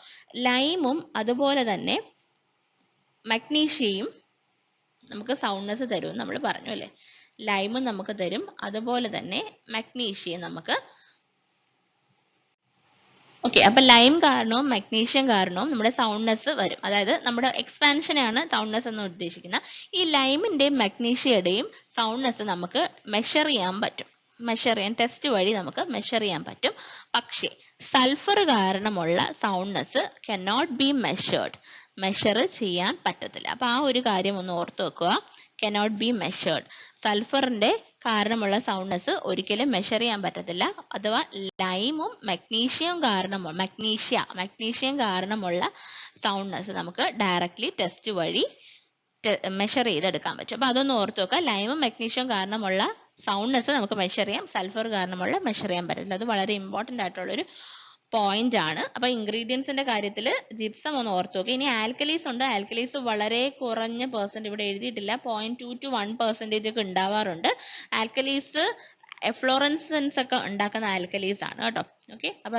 ലൈമും അതുപോലെ തന്നെ മഗ്നീഷ്യയും നമുക്ക് സൗണ്ട്നെസ് തരും നമ്മൾ പറഞ്ഞു അല്ലേ. ലൈമും നമുക്ക് തരും, അതുപോലെ തന്നെ മഗ്നീഷ്യയും നമുക്ക്. ഓക്കെ, അപ്പൊ ലൈം കാരണവും മഗ്നീഷ്യം കാരണവും നമ്മുടെ സൗണ്ട്നെസ് വരും. അതായത് നമ്മുടെ എക്സ്പാൻഷനെയാണ് സൗണ്ട്നെസ് എന്ന് ഉദ്ദേശിക്കുന്നത്. ഈ ലൈമിന്റെയും മഗ്നീഷ്യയുടെയും സൗണ്ട്നെസ് നമുക്ക് മെഷർ ചെയ്യാൻ പറ്റും. ടെസ്റ്റ് വഴി നമുക്ക് മെഷർ ചെയ്യാൻ പറ്റും. പക്ഷേ സൾഫർ കാരണമുള്ള സൗണ്ട്നെസ് കനോട്ട് ബി മെഷർ ചെയ്യാൻ പറ്റത്തില്ല. അപ്പൊ ആ ഒരു കാര്യം ഒന്ന് ഓർത്ത് വെക്കുക. Cannot be measured. സൾഫറിന്റെ കാരണമുള്ള സൗണ്ട്നെസ് ഒരിക്കലും മെഷർ ചെയ്യാൻ പറ്റത്തില്ല. അഥവാ ലൈമും മഗ്നീഷ്യം കാരണമുള്ള സൗണ്ട്നെസ് നമുക്ക് ഡയറക്ട്ലി ടെസ്റ്റ് വഴി മെഷർ ചെയ്തെടുക്കാൻ പറ്റും. അപ്പൊ അതൊന്ന് ഓർത്ത് വെക്കുക. ലൈമും മഗ്നീഷ്യം കാരണമുള്ള സൗണ്ട്നെസ് നമുക്ക് മെഷർ ചെയ്യാം, സൾഫർ കാരണമുള്ള മെഷർ ചെയ്യാൻ പറ്റില്ല. അത് വളരെ ഇമ്പോർട്ടന്റ് ആയിട്ടുള്ളൊരു പോയിന്റ് ആണ്. അപ്പൊ ഇൻഗ്രീഡിയൻസിന്റെ കാര്യത്തിൽ ജിപ്സം ഒന്ന് ഓർത്ത് നോക്കുക. ഇനി ആൽക്കലീസ് ഉണ്ട്. ആൽക്കലീസ് വളരെ കുറഞ്ഞ പെർസെന്റ് ഇവിടെ എഴുതിയിട്ടില്ല, 0.2 to 1% ഒക്കെ ഉണ്ടാവാറുണ്ട്. ആൽക്കലീസ് എഫ്ലോറൻസൻസ് ഒക്കെ ഉണ്ടാക്കുന്ന ആൽക്കലീസ് ആണ് കേട്ടോ. ഓക്കെ, അപ്പൊ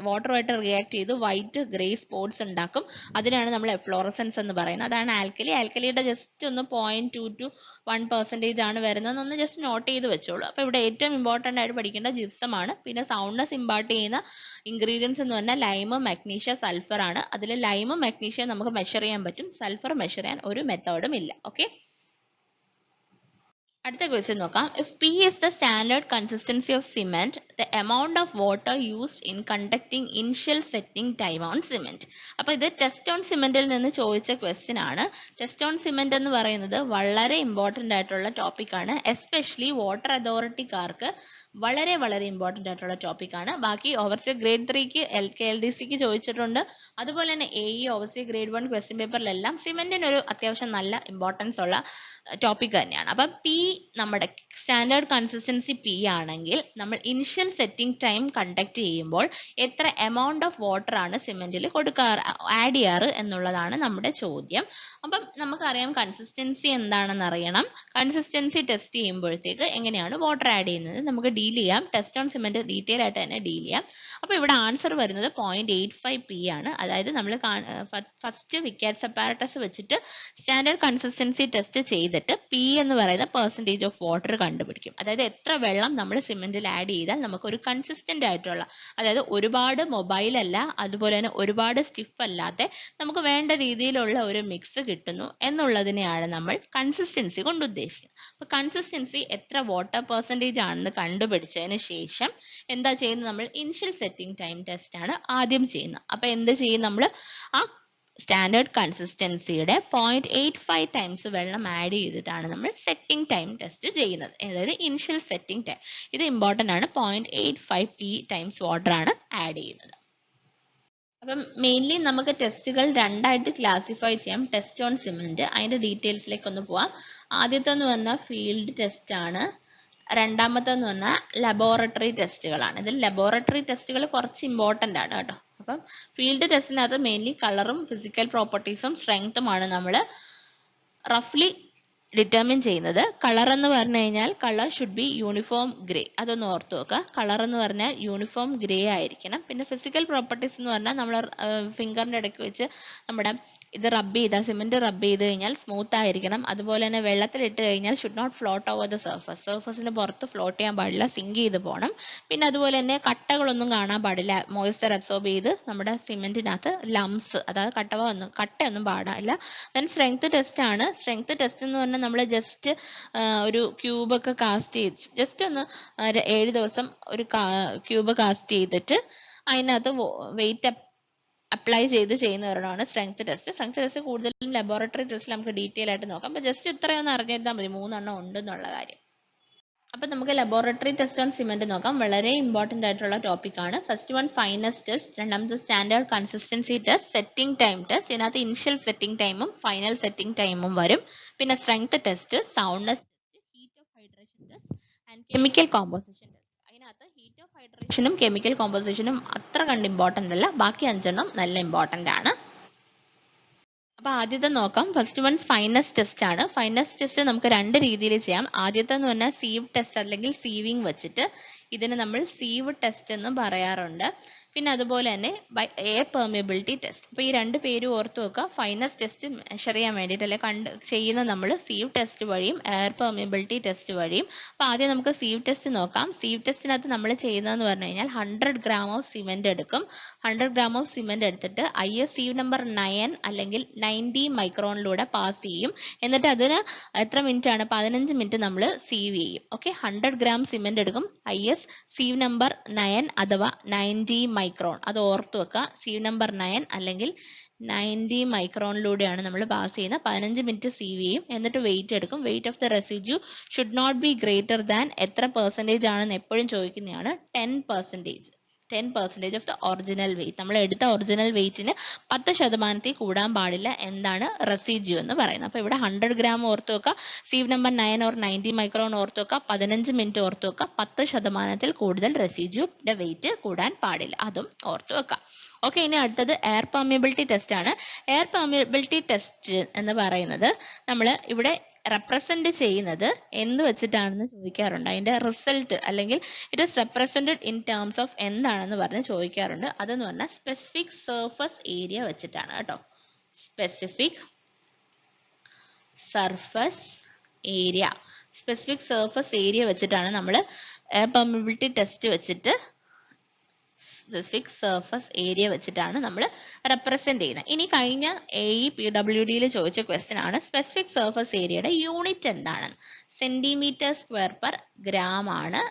വാട്ടറുമായിട്ട് റിയാക്ട് ചെയ്ത് വൈറ്റ് ഗ്രേ സ്പോട്സ് ഉണ്ടാക്കും. അതിനാണ് നമ്മൾ എഫ്ലോറസൻസ് എന്ന് പറയുന്നത്. അതാണ് ആൽക്കലി. ആൽക്കലിയുടെ ജസ്റ്റ് ഒന്ന് 0.2 to 1% ആണ് വരുന്നതെന്നൊന്ന് ജസ്റ്റ് നോട്ട് ചെയ്ത് വെച്ചോളൂ. അപ്പൊ ഇവിടെ ഏറ്റവും ഇമ്പോർട്ടന്റ് ആയിട്ട് പഠിക്കേണ്ട ജിപ്സം ആണ്. പിന്നെ സൗണ്ട്നെസ് ഇമ്പാർട്ട് ചെയ്യുന്ന ഇൻഗ്രീഡിയൻസ് എന്ന് പറഞ്ഞാൽ ലൈമ്, മഗ്നീഷ്യ, സൾഫർ ആണ്. അതിൽ ലൈമും മഗ്നീഷ്യം നമുക്ക് മെഷർ ചെയ്യാൻ പറ്റും, സൾഫർ മെഷർ ചെയ്യാൻ ഒരു മെത്തേഡും ഇല്ല. ഓക്കെ, അടുത്ത ക്വസ്റ്റ്യൻ നോക്കാം. If P is the standard consistency of cement, the amount of water used in conducting initial setting time on cement. അപ്പോൾ ഇത് ടെസ്റ്റ് ഓൺ സിമെന്റിൽ നിന്ന് ചോദിച്ച ക്വസ്റ്റ്യൻ ആണ്. ടെസ്റ്റ് ഓൺ സിമെന്റ് എന്ന് പറയുന്നത് വളരെ ഇമ്പോർട്ടന്റ് ആയിട്ടുള്ള ടോപ്പിക് ആണ്. എസ്പെഷ്യലി വാട്ടർ അതോറിറ്റിക്കാർക്ക് വളരെ വളരെ ഇമ്പോർട്ടന്റ് ആയിട്ടുള്ള ടോപ്പിക് ആണ്. ബാക്കി ഓവർസിയർ ഗ്രേഡ് 3ക്ക് KLDCക്ക് ചോദിച്ചിട്ടുണ്ട്. അതുപോലെ തന്നെ AE ഓവർസിയർ ഗ്രേഡ് 1 ക്വസ്റ്റ്യൻ പേപ്പറിലെല്ലാം സിമെന്റിന് ഒരു അത്യാവശ്യം നല്ല ഇമ്പോർട്ടൻസ് ഉള്ള ടോപ്പിക് തന്നെയാണ്. അപ്പം P നമ്മുടെ സ്റ്റാൻഡേർഡ് കൺസിസ്റ്റൻസി P ആണെങ്കിൽ നമ്മൾ ഇനിഷ്യൽ സെറ്റിംഗ് ടൈം കണ്ടക്ട് ചെയ്യുമ്പോൾ എത്ര എമൗണ്ട് ഓഫ് വാട്ടർ ആണ് സിമെന്റിൽ ആഡ് ചെയ്യാറ് എന്നുള്ളതാണ് നമ്മുടെ ചോദ്യം. അപ്പം നമുക്കറിയാം കൺസിസ്റ്റൻസി എന്താണെന്ന് അറിയണം. കൺസിസ്റ്റൻസി ടെസ്റ്റ് ചെയ്യുമ്പോഴത്തേക്ക് എങ്ങനെയാണ് വാട്ടർ ആഡ് ചെയ്യുന്നത് നമുക്ക് ഡീൽ ചെയ്യാം. ടെസ്റ്റ് ഓൺ സിമെന്റ് ഡീറ്റെയിൽ ആയിട്ട് തന്നെ ഡീൽ ചെയ്യാം. അപ്പോൾ ഇവിടെ ആൻസർ വരുന്നത് 0.85 P ആണ്. അതായത് നമ്മൾ ഫസ്റ്റ് വിക്കാറ്റ്സ് അപ്പാരറ്റസ് വെച്ചിട്ട് സ്റ്റാൻഡേർഡ് കൺസിസ്റ്റൻസി ടെസ്റ്റ് ചെയ്തിട്ട് P എന്ന് പറയുന്ന പെർസെൻറ്റേജ് ഓഫ് വാട്ടർ കണ്ടുപിടിക്കും. അതായത് എത്ര വെള്ളം നമ്മൾ സിമെന്റിൽ ആഡ് ചെയ്താൽ നമുക്ക് ഒരു കൺസിസ്റ്റന്റ് ആയിട്ടുള്ള, അതായത് ഒരുപാട് മൊബൈൽ അല്ല അതുപോലെ തന്നെ ഒരുപാട് സ്റ്റിഫ് അല്ലാത്ത നമുക്ക് വേണ്ട രീതിയിലുള്ള ഒരു മിക്സ് കിട്ടുന്നു എന്നുള്ളതിനെയാണ് നമ്മൾ കൺസിസ്റ്റൻസി കൊണ്ട് ഉദ്ദേശിക്കുന്നത്. അപ്പൊ കൺസിസ്റ്റൻസി എത്ര വാട്ടർ പെർസെൻറ്റേജ് ആണെന്ന് കണ്ടുപിടിച്ചതിന് ശേഷം എന്താ ചെയ്യുന്നത്, നമ്മൾ ഇനിഷ്യൽ സെറ്റിംഗ് ടൈം ടെസ്റ്റ് ആണ് ആദ്യം ചെയ്യുന്നത്. അപ്പൊ എന്ത് ചെയ്യും, നമ്മൾ ആ സ്റ്റാൻഡേർഡ് കൺസിസ്റ്റൻസിയുടെ 0.85 ടൈംസ് വെള്ളം ആഡ് ചെയ്തിട്ടാണ് നമ്മൾ സെറ്റിംഗ് ടൈം ടെസ്റ്റ് ചെയ്യുന്നത്. അതായത് ഇനിഷ്യൽ സെറ്റിംഗ് ടൈം ഇത് ഇമ്പോർട്ടന്റ് ആണ്. 0.85 P ടൈംസ് വാട്ടർ ആണ് ആഡ് ചെയ്യുന്നത്. അപ്പം മെയിൻലി നമുക്ക് ടെസ്റ്റുകൾ രണ്ടായിട്ട് ക്ലാസിഫൈ ചെയ്യാം. ടെസ്റ്റ് ഓൺ സിമെന്റ്, അതിന്റെ ഡീറ്റെയിൽസിലേക്ക് ഒന്ന് പോവാം. ആദ്യത്തെ എന്ന് പറഞ്ഞാൽ ഫീൽഡ് ടെസ്റ്റ് ആണ്. രണ്ടാമത്തെന്ന് പറഞ്ഞാൽ ലബോറട്ടറി ടെസ്റ്റുകളാണ്. ഇതിൽ ലബോറട്ടറി ടെസ്റ്റുകൾ കുറച്ച് ഇമ്പോർട്ടന്റ് ആണ് കേട്ടോ. അപ്പം ഫീൽഡ് ടെസ്റ്റിനകത്ത് മെയിൻലി കളറും ഫിസിക്കൽ പ്രോപ്പർട്ടീസും സ്ട്രെങ്ത്തുമാണ് നമ്മൾ റഫ്ലി ഡിറ്റർമിൻ ചെയ്യുന്നത്. കളർ എന്ന് പറഞ്ഞു കഴിഞ്ഞാൽ colour should be uniform grey, അതൊന്ന് ഓർത്ത് വെക്കുക. കളർ എന്ന് പറഞ്ഞാൽ യൂണിഫോം ഗ്രേ ആയിരിക്കണം. പിന്നെ ഫിസിക്കൽ പ്രോപ്പർട്ടീസ് എന്ന് പറഞ്ഞാൽ നമ്മൾ ഫിംഗറിന്റെ ഇടയ്ക്ക് വെച്ച് നമ്മുടെ ഇത് റബ്ബ് ചെയ്താൽ, സിമെന്റ് റബ്ബ് ചെയ്ത് കഴിഞ്ഞാൽ സ്മൂത്ത് ആയിരിക്കണം. അതുപോലെ തന്നെ വെള്ളത്തിൽ ഇട്ട് കഴിഞ്ഞാൽ should not float over the surface, സർഫസിന് പുറത്ത് ഫ്ലോട്ട് ചെയ്യാൻ പാടില്ല, സിങ്ക് ചെയ്ത് പോകണം. പിന്നെ അതുപോലെ തന്നെ കട്ടകളൊന്നും കാണാൻ പാടില്ല, മോയ്സ്ചർ അബ്സോർബ് ചെയ്ത് നമ്മുടെ സിമെന്റിനകത്ത് ലംസ്, അതായത് കട്ടയൊന്നും പാടില്ല. ദെൻ സ്ട്രെങ്ത് ടെസ്റ്റ് ആണ്. സ്ട്രെങ്ത് ടെസ്റ്റ് എന്ന് പറഞ്ഞാൽ നമ്മൾ ജസ്റ്റ് ഒരു ക്യൂബൊക്കെ കാസ്റ്റ് ചെയ്ത് ജസ്റ്റ് ഒന്ന് 7 ദിവസം ഒരു ക്യൂബ് കാസ്റ്റ് ചെയ്തിട്ട് അതിനകത്ത് വെയിറ്റ് അപ്ലൈ ചെയ്ത് ചെയ്യുന്ന ഒരെണ്ണമാണ് സ്ട്രെങ്ത് ടെസ്റ്റ്. സ്ട്രെങ്ത് ടെസ്റ്റ് കൂടുതലും ലബോറട്ടറി ടെസ്റ്റിൽ നമുക്ക് ഡീറ്റെയിൽ ആയിട്ട് നോക്കാം. അപ്പൊ ജസ്റ്റ് ഇത്രയൊന്ന് അറിഞ്ഞിരുന്നാൽ മതി 3 എണ്ണം ഉണ്ടെന്നുള്ള കാര്യം. അപ്പൊ നമുക്ക് ലബോറട്ടറി ടെസ്റ്റ് ഓൺ സിമെന്റ് നോക്കാം. വളരെ ഇമ്പോർട്ടന്റ് ആയിട്ടുള്ള ടോപ്പിക് ആണ്. ഫസ്റ്റ് വൺ ഫൈനസ് ടെസ്റ്റ്, രണ്ടാമത്തെ standard consistency test, setting time test. ഇതിനകത്ത് ഇനിഷ്യൽ സെറ്റിംഗ് ടൈമും ഫൈനൽ സെറ്റിംഗ് ടൈമും വരും. പിന്നെ strength test, soundness test, heat of hydration test and chemical composition test. അതിനകത്ത് ഹീറ്റ് ഓഫ് ഹൈഡ്രേഷനും കെമിക്കൽ കോമ്പോസിഷനും അത്ര കണ്ട് ഇമ്പോർട്ടന്റ് അല്ല, ബാക്കി 5 എണ്ണം നല്ല ഇമ്പോർട്ടന്റ് ആണ്. അപ്പൊ ആദ്യത്തെ നോക്കാം. ഫസ്റ്റ് വൺ ഫൈനസ് ടെസ്റ്റ് ആണ്. ഫൈനസ് ടെസ്റ്റ് നമുക്ക് 2 രീതിയിൽ ചെയ്യാം. ആദ്യത്തെ എന്ന് പറഞ്ഞാൽ സീവ് ടെസ്റ്റ് അല്ലെങ്കിൽ സീവിങ് വെച്ചിട്ട്, ഇതിന് നമ്മൾ സീവ് ടെസ്റ്റ് എന്ന് പറയാറുണ്ട്. പിന്നെ അതുപോലെ തന്നെ എയർ പെർമിയബിലിറ്റി ടെസ്റ്റ്. അപ്പൊ ഈ 2 പേരും ഓർത്ത് വെക്കുക. ഫൈനസ് ടെസ്റ്റ് മെഷർ ചെയ്യാൻ വേണ്ടിയിട്ട് അല്ലെ ചെയ്യുന്ന നമ്മൾ സീവ് ടെസ്റ്റ് വഴിയും എയർ പെർമിയബിലിറ്റി ടെസ്റ്റ് വഴിയും. അപ്പൊ ആദ്യം നമുക്ക് സീവ് ടെസ്റ്റ് നോക്കാം. സീവ് ടെസ്റ്റിനകത്ത് നമ്മൾ ചെയ്യുന്നതെന്ന് പറഞ്ഞു കഴിഞ്ഞാൽ 100 gram ഓഫ് സിമെന്റ് എടുക്കും. 100 gram ഓഫ് സിമെന്റ് എടുത്തിട്ട് IS സീവ് നമ്പർ 9 അല്ലെങ്കിൽ 90 മൈക്രോണിലൂടെ പാസ് ചെയ്യും. എന്നിട്ട് അതിന് എത്ര മിനിറ്റ് ആണ്, 15 മിനിറ്റ് നമ്മൾ സീവ് ചെയ്യും. ഓക്കെ, 100 gram സിമെന്റ് എടുക്കും. IS സീവ് നമ്പർ 9 അഥവാ 90 മൈക്രോൺ, അത് ഓർത്ത് വെക്കുക. സീവ് നമ്പർ 9 അല്ലെങ്കിൽ 90 മൈക്രോണിലൂടെയാണ് നമ്മൾ പാസ് ചെയ്യുന്നത്. 15 മിനിറ്റ് സീവ് ചെയ്യും. എന്നിട്ട് വെയിറ്റ് എടുക്കും. Weight of the residue should not be greater than എത്ര പെർസെൻറ്റേജ് ആണെന്ന് എപ്പോഴും ചോദിക്കുന്നതാണ്. 10% ഓഫ് ദ ഒറിജിനൽ വെയിറ്റ്. നമ്മൾ എടുത്ത ഒറിജിനൽ വെയിറ്റിന് 10% കൂടാൻ പാടില്ല. എന്താണ് റെസിഡ്യൂ എന്ന് പറയുന്നത്. അപ്പൊ ഇവിടെ 100 gram ഓർത്ത് വെക്കുക. സീവ് നമ്പർ 9 ഓർ 90 മൈക്രോൺ ഓർത്ത് വെക്കുക. 15 മിനിറ്റ് ഓർത്ത് വെക്കുക. 10% കൂടുതൽ റെസിഡ്യൂന്റെ വെയിറ്റ് കൂടാൻ പാടില്ല, അതും ഓർത്ത് വെക്കുക. ഓക്കെ, ഇനി അടുത്തത് എയർ പെർമിയബിലിറ്റി ടെസ്റ്റ് ആണ്. എയർ പെർമിയബിലിറ്റി ടെസ്റ്റ് എന്ന് പറയുന്നത് നമ്മൾ ഇവിടെ റെപ്രസെന്റ് ചെയ്യുന്നത് എന്ത് വെച്ചിട്ടാണെന്ന് ചോദിക്കാറുണ്ട്. അതിന്റെ റിസൾട്ട് അല്ലെങ്കിൽ it is represented in terms of എന്താണെന്ന് പറഞ്ഞ് ചോദിക്കാറുണ്ട്. അതെന്ന് പറഞ്ഞാൽ സ്പെസിഫിക് സർഫസ് ഏരിയ വെച്ചിട്ടാണ് കേട്ടോ. Specific surface area, specific surface area വെച്ചിട്ടാണ് നമ്മൾ എയർ പെർമിയബിലിറ്റി ടെസ്റ്റ് വെച്ചിട്ട് സ്പെസിഫിക് സർഫസ് ഏരിയ വെച്ചിട്ടാണ് നമ്മൾ റെപ്രസെന്റ് ചെയ്യുന്നത്. ഇനി കഴിഞ്ഞ AEPWDയിൽ ചോദിച്ച ക്വസ്റ്റ്യൻ ആണ് സ്പെസിഫിക് സർഫസ് ഏരിയയുടെ യൂണിറ്റ് എന്താണ്? സെന്റിമീറ്റർ സ്ക്വയർ പെർ ഗ്രാം ആണ്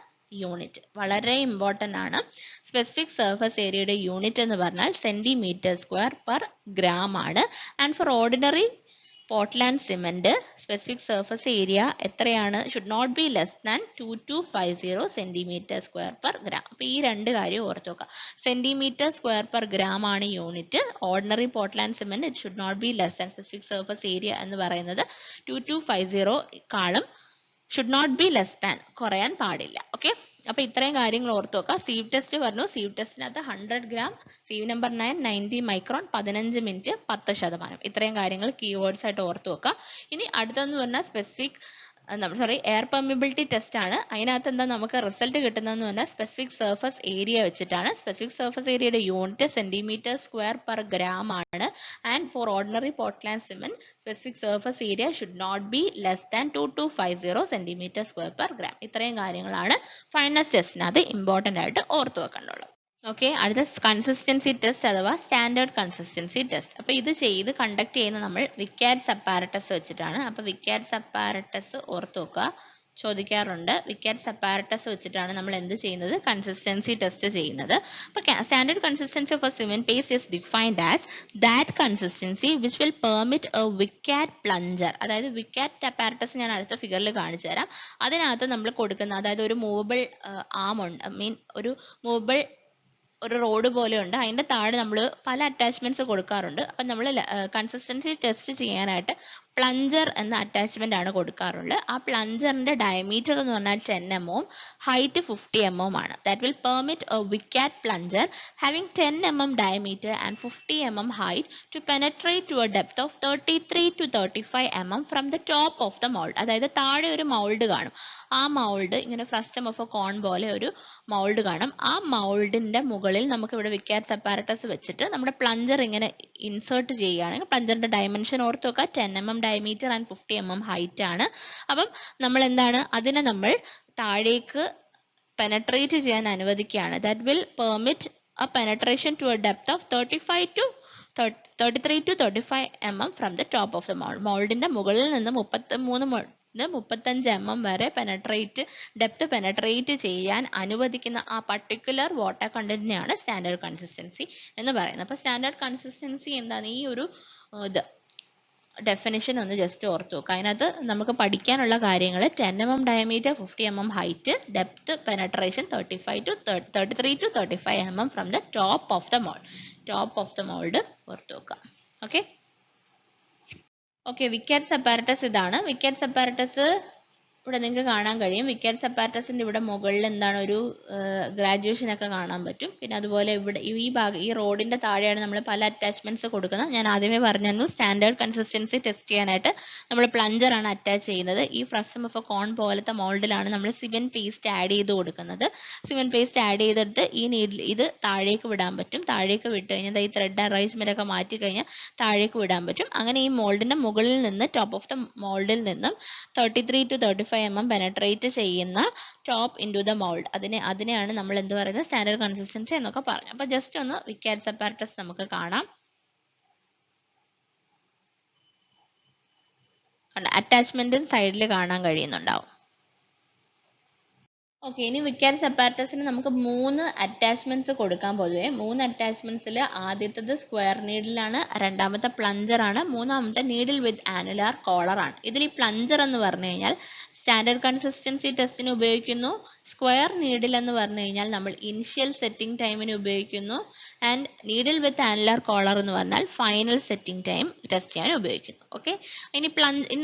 യൂണിറ്റ്. വളരെ ഇമ്പോർട്ടന്റ് ആണ്. സ്പെസിഫിക് സർഫസ് ഏരിയയുടെ യൂണിറ്റ് എന്ന് പറഞ്ഞാൽ സെന്റിമീറ്റർ സ്ക്വയർ പെർ ഗ്രാം ആണ്. And for ordinary Portland cement specific surface area എത്രയാണ്? Should not be less than 2250 centimetre square per gram. അപ്പൊ ഈ രണ്ട് കാര്യം ഓർത്ത് വെക്കുക. സെന്റിമീറ്റർ സ്ക്വയർ പെർ ഗ്രാം ആണ് unit. Ordinary Portland cement it should not be less than, specific surface area എന്ന് പറയുന്നത് 2250 should not be less than, കുറയാൻ പാടില്ല. ഓക്കെ, അപ്പൊ ഇത്രയും കാര്യങ്ങൾ ഓർത്ത് വെക്കുക. സീവ് ടെസ്റ്റ് പറഞ്ഞു. സീവ് ടെസ്റ്റിനകത്ത് 100 gram, sieve number 9 90 micron, 15 minute, 10%. ഇത്രയും കാര്യങ്ങൾ കീവേഡ്സ് ആയിട്ട് ഓർത്ത് വെക്കുക. ഇനി അടുത്തെന്ന് പറഞ്ഞാൽ സ്പെസിഫിക് എയർ പെർമിയബിലിറ്റി ടെസ്റ്റ് ആണ്. അതിനകത്ത് എന്താ നമുക്ക് റിസൾട്ട് കിട്ടുന്നതെന്ന് പറഞ്ഞാൽ സ്പെസിഫിക് സർഫസ് ഏരിയ വെച്ചിട്ടാണ്. സ്പെസിഫിക് സർഫസ് ഏരിയയുടെ unit centimetre square per gram ആണ്. And for ordinary Portland cement specific surface area should not be less than 2250 centimetre square per gram. ഇത്രയും കാര്യങ്ങളാണ് ഫൈനസ് ടെസ്റ്റിനകത്ത് ഇമ്പോർട്ടന്റ് ആയിട്ട് ഓർത്ത് വെക്കേണ്ടുള്ളത്. ഓക്കെ, അടുത്ത കൺസിസ്റ്റൻസി ടെസ്റ്റ് അഥവാ സ്റ്റാൻഡേർഡ് കൺസിസ്റ്റൻസി ടെസ്റ്റ്. അപ്പൊ ഇത് ചെയ്ത് കണ്ടക്ട് ചെയ്യുന്ന നമ്മൾ വിക്കാറ്റ്സ് അപ്പാരറ്റസ് വെച്ചിട്ടാണ്. അപ്പൊ വിക്കാറ്റ്സ് അപ്പാരറ്റസ് ഓർത്ത് വെക്കുക, ചോദിക്കാറുണ്ട്. വിക്കാറ്റ്സ് അപ്പാരറ്റസ് വെച്ചിട്ടാണ് നമ്മൾ എന്ത് ചെയ്യുന്നത്? കൺസിസ്റ്റൻസി ടെസ്റ്റ് ചെയ്യുന്നത്. അപ്പൊ standard consistency of a cement paste is defined as that consistency which will permit a Vicat plunger. അതായത് വിക്കാറ്റ് അപ്പാരറ്റസ് ഞാൻ അടുത്ത ഫിഗറിൽ കാണിച്ചു തരാം. അതിനകത്ത് നമ്മൾ കൊടുക്കുന്ന, അതായത് ഒരു മൂവബിൾ ആം ഉണ്ട്, ഒരു മൂവബിൾ ഒരു റോഡ് പോലെ ഉണ്ട്. അതിന്റെ താഴെ നമ്മൾ പല അറ്റാച്ച്മെന്റ്സ് കൊടുക്കാറുണ്ട്. അപ്പം നമ്മൾ കൺസിസ്റ്റൻസി ടെസ്റ്റ് ചെയ്യാനായിട്ട് പ്ലഞ്ചർ എന്ന അറ്റാച്ച്മെന്റ് ആണ് കൊടുക്കാറുള്ളത്. ആ പ്ലഞ്ചറിന്റെ ഡയമീറ്റർ എന്ന് പറഞ്ഞാൽ 10 mm, ഹൈറ്റ് 50 mm ആണ്. That will permit a Vicat plunger having 10 mm diameter and 50 mm height to penetrate to a depth of 33 to 35 mm from the top of the mold. അതായത് താഴെ ഒരു മൗൾഡ് കാണും. ആ മൗൾഡ് ഇങ്ങനെ ഫ്രസ്റ്റം ഓഫ് എ കോൺ പോലെ ഒരു മൗൾഡ് കാണും. ആ മൗൾഡിന്റെ മുകളിൽ നമുക്ക് ഇവിടെ വിക്കാറ്റ്സ് അപ്പാരറ്റസ് വെച്ചിട്ട് നമ്മുടെ പ്ലഞ്ചർ ഇങ്ങനെ ഇൻസേർട്ട് ചെയ്യുകയാണെങ്കിൽ, പ്ലഞ്ചറിന്റെ ഡയമെൻഷൻ ഓർത്ത് വെക്കുക, 10 mm diameter and 50 mm height ആണ്. അപ്പം നമ്മൾ എന്താണ്, അതിനെ നമ്മൾ താഴേക്ക് പെനട്രേറ്റ് ചെയ്യാൻ അനുവദിക്കുകയാണ്. That will permit a penetration to a depth of 33 to 35 mm from the top of the mold. മോൾഡിന്റെ മുകളിൽ നിന്ന് 35 mm വരെ ഡെപ്ത് പെനട്രേറ്റ് ചെയ്യാൻ അനുവദിക്കുന്ന ആ പർട്ടിക്കുലർ വാട്ടർ കണ്ടന്റിനെയാണ് സ്റ്റാൻഡേർഡ് കൺസിസ്റ്റൻസി എന്ന് പറയുന്നത്. അപ്പൊ സ്റ്റാൻഡേർഡ് കൺസിസ്റ്റൻസി എന്താണ്? ഈ ഒരു ഡെഫിനിഷൻ ഒന്ന് ജസ്റ്റ് ഓർത്ത് നോക്കുക. അതിനകത്ത് നമുക്ക് പഠിക്കാനുള്ള കാര്യങ്ങൾ 10 mm diameter, 50 mm height, depth penetration 33 to 35 mm from the top of the mold. Top of the mold ഓർത്ത് നോക്കുക. ഓക്കെ ഓക്കെ വിക്കാറ്റ്സ് അപ്പാരറ്റസ് ഇതാണ്. വിക്കാറ്റ്സ് അപ്പാരറ്റസ് ഇവിടെ നിങ്ങൾക്ക് കാണാൻ കഴിയും. വിക്കാറ്റ്സ് അപ്പാരറ്റസിന്റെ ഇവിടെ മുകളിൽ എന്താണ് ഒരു ഗ്രാജുവേഷൻ ഒക്കെ കാണാൻ പറ്റും. പിന്നെ അതുപോലെ ഇവിടെ ഈ റോഡിന്റെ താഴെയാണ് നമ്മൾ പല അറ്റാച്ച്മെന്റ്സ് കൊടുക്കുന്നത്. ഞാൻ ആദ്യമേ പറഞ്ഞു, സ്റ്റാൻഡേർഡ് കൺസിസ്റ്റൻസി ടെസ്റ്റ് ചെയ്യാനായിട്ട് നമ്മൾ പ്ലഞ്ചർ ആണ് അറ്റാച്ച് ചെയ്യുന്നത്. ഈ ഫ്രസ്റ്റം ഓഫ് എ കോൺ പോലത്തെ മോൾഡിലാണ് നമ്മൾ സിമെന്റ് പേസ്റ്റ് ആഡ് ചെയ്ത് കൊടുക്കുന്നത്. സിമെന്റ് പേസ്റ്റ് ആഡ് ചെയ്തെടുത്ത് ഈ നീഡിൽ ഇത് താഴേക്ക് വിടാൻ പറ്റും. താഴേക്ക് വിട്ട് കഴിഞ്ഞാൽ ഈ ത്രെഡ് അറേഞ്ച്മെന്റ് ഒക്കെ മാറ്റി കഴിഞ്ഞാൽ താഴേക്ക് വിടാൻ പറ്റും. അങ്ങനെ ഈ മോൾഡിന്റെ മുകളിൽ നിന്ന്, ടോപ്പ് ഓഫ് ദ മോൾഡിൽ നിന്നും 33 to 35 mm പെനട്രേറ്റ് ചെയ്യുന്ന top into the mould, അതിനെയാണ് നമ്മൾ എന്ത് പറയുന്നത്? സ്റ്റാൻഡേർഡ് കൺസിസ്റ്റൻസി എന്നൊക്കെ പറഞ്ഞു. അപ്പൊ ജസ്റ്റ് ഒന്ന് വിക്കാറ്റ്സ് അപ്പാരറ്റസ് നമുക്ക് കാണാം. അറ്റാച്ച്മെന്റും സൈഡിൽ കാണാൻ കഴിയുന്നുണ്ടാവും. ഓക്കെ, ഇനി വിക്കാറ്റ്സ് അപ്പാരറ്റസിന് നമുക്ക് 3 അറ്റാച്ച്മെന്റ്സ് കൊടുക്കാൻ. പൊതുവെ 3 അറ്റാച്ച്മെന്റ്സിൽ ആദ്യത്തത് സ്ക്വയർ നീഡിലാണ്, രണ്ടാമത്തെ പ്ലഞ്ചർ ആണ്, മൂന്നാമത്തെ നീഡിൽ വിത്ത് ആനുലാർ കോളർ ആണ്. ഇതിൽ ഈ പ്ലഞ്ചർ എന്ന് പറഞ്ഞു കഴിഞ്ഞാൽ സ്റ്റാൻഡേർഡ് കൺസിസ്റ്റൻസി ടെസ്റ്റിന് ഉപയോഗിക്കുന്നു. സ്ക്വയർ നീഡിൽ എന്ന് പറഞ്ഞു കഴിഞ്ഞാൽ നമ്മൾ ഇനിഷ്യൽ സെറ്റിംഗ് ടൈമിന് ഉപയോഗിക്കുന്നു. And needle with annular collar എന്ന് പറഞ്ഞാൽ ഫൈനൽ സെറ്റിംഗ് ടൈം ടെസ്റ്റ് ചെയ്യാൻ ഉപയോഗിക്കുന്നു. ഓക്കെ, ഇനി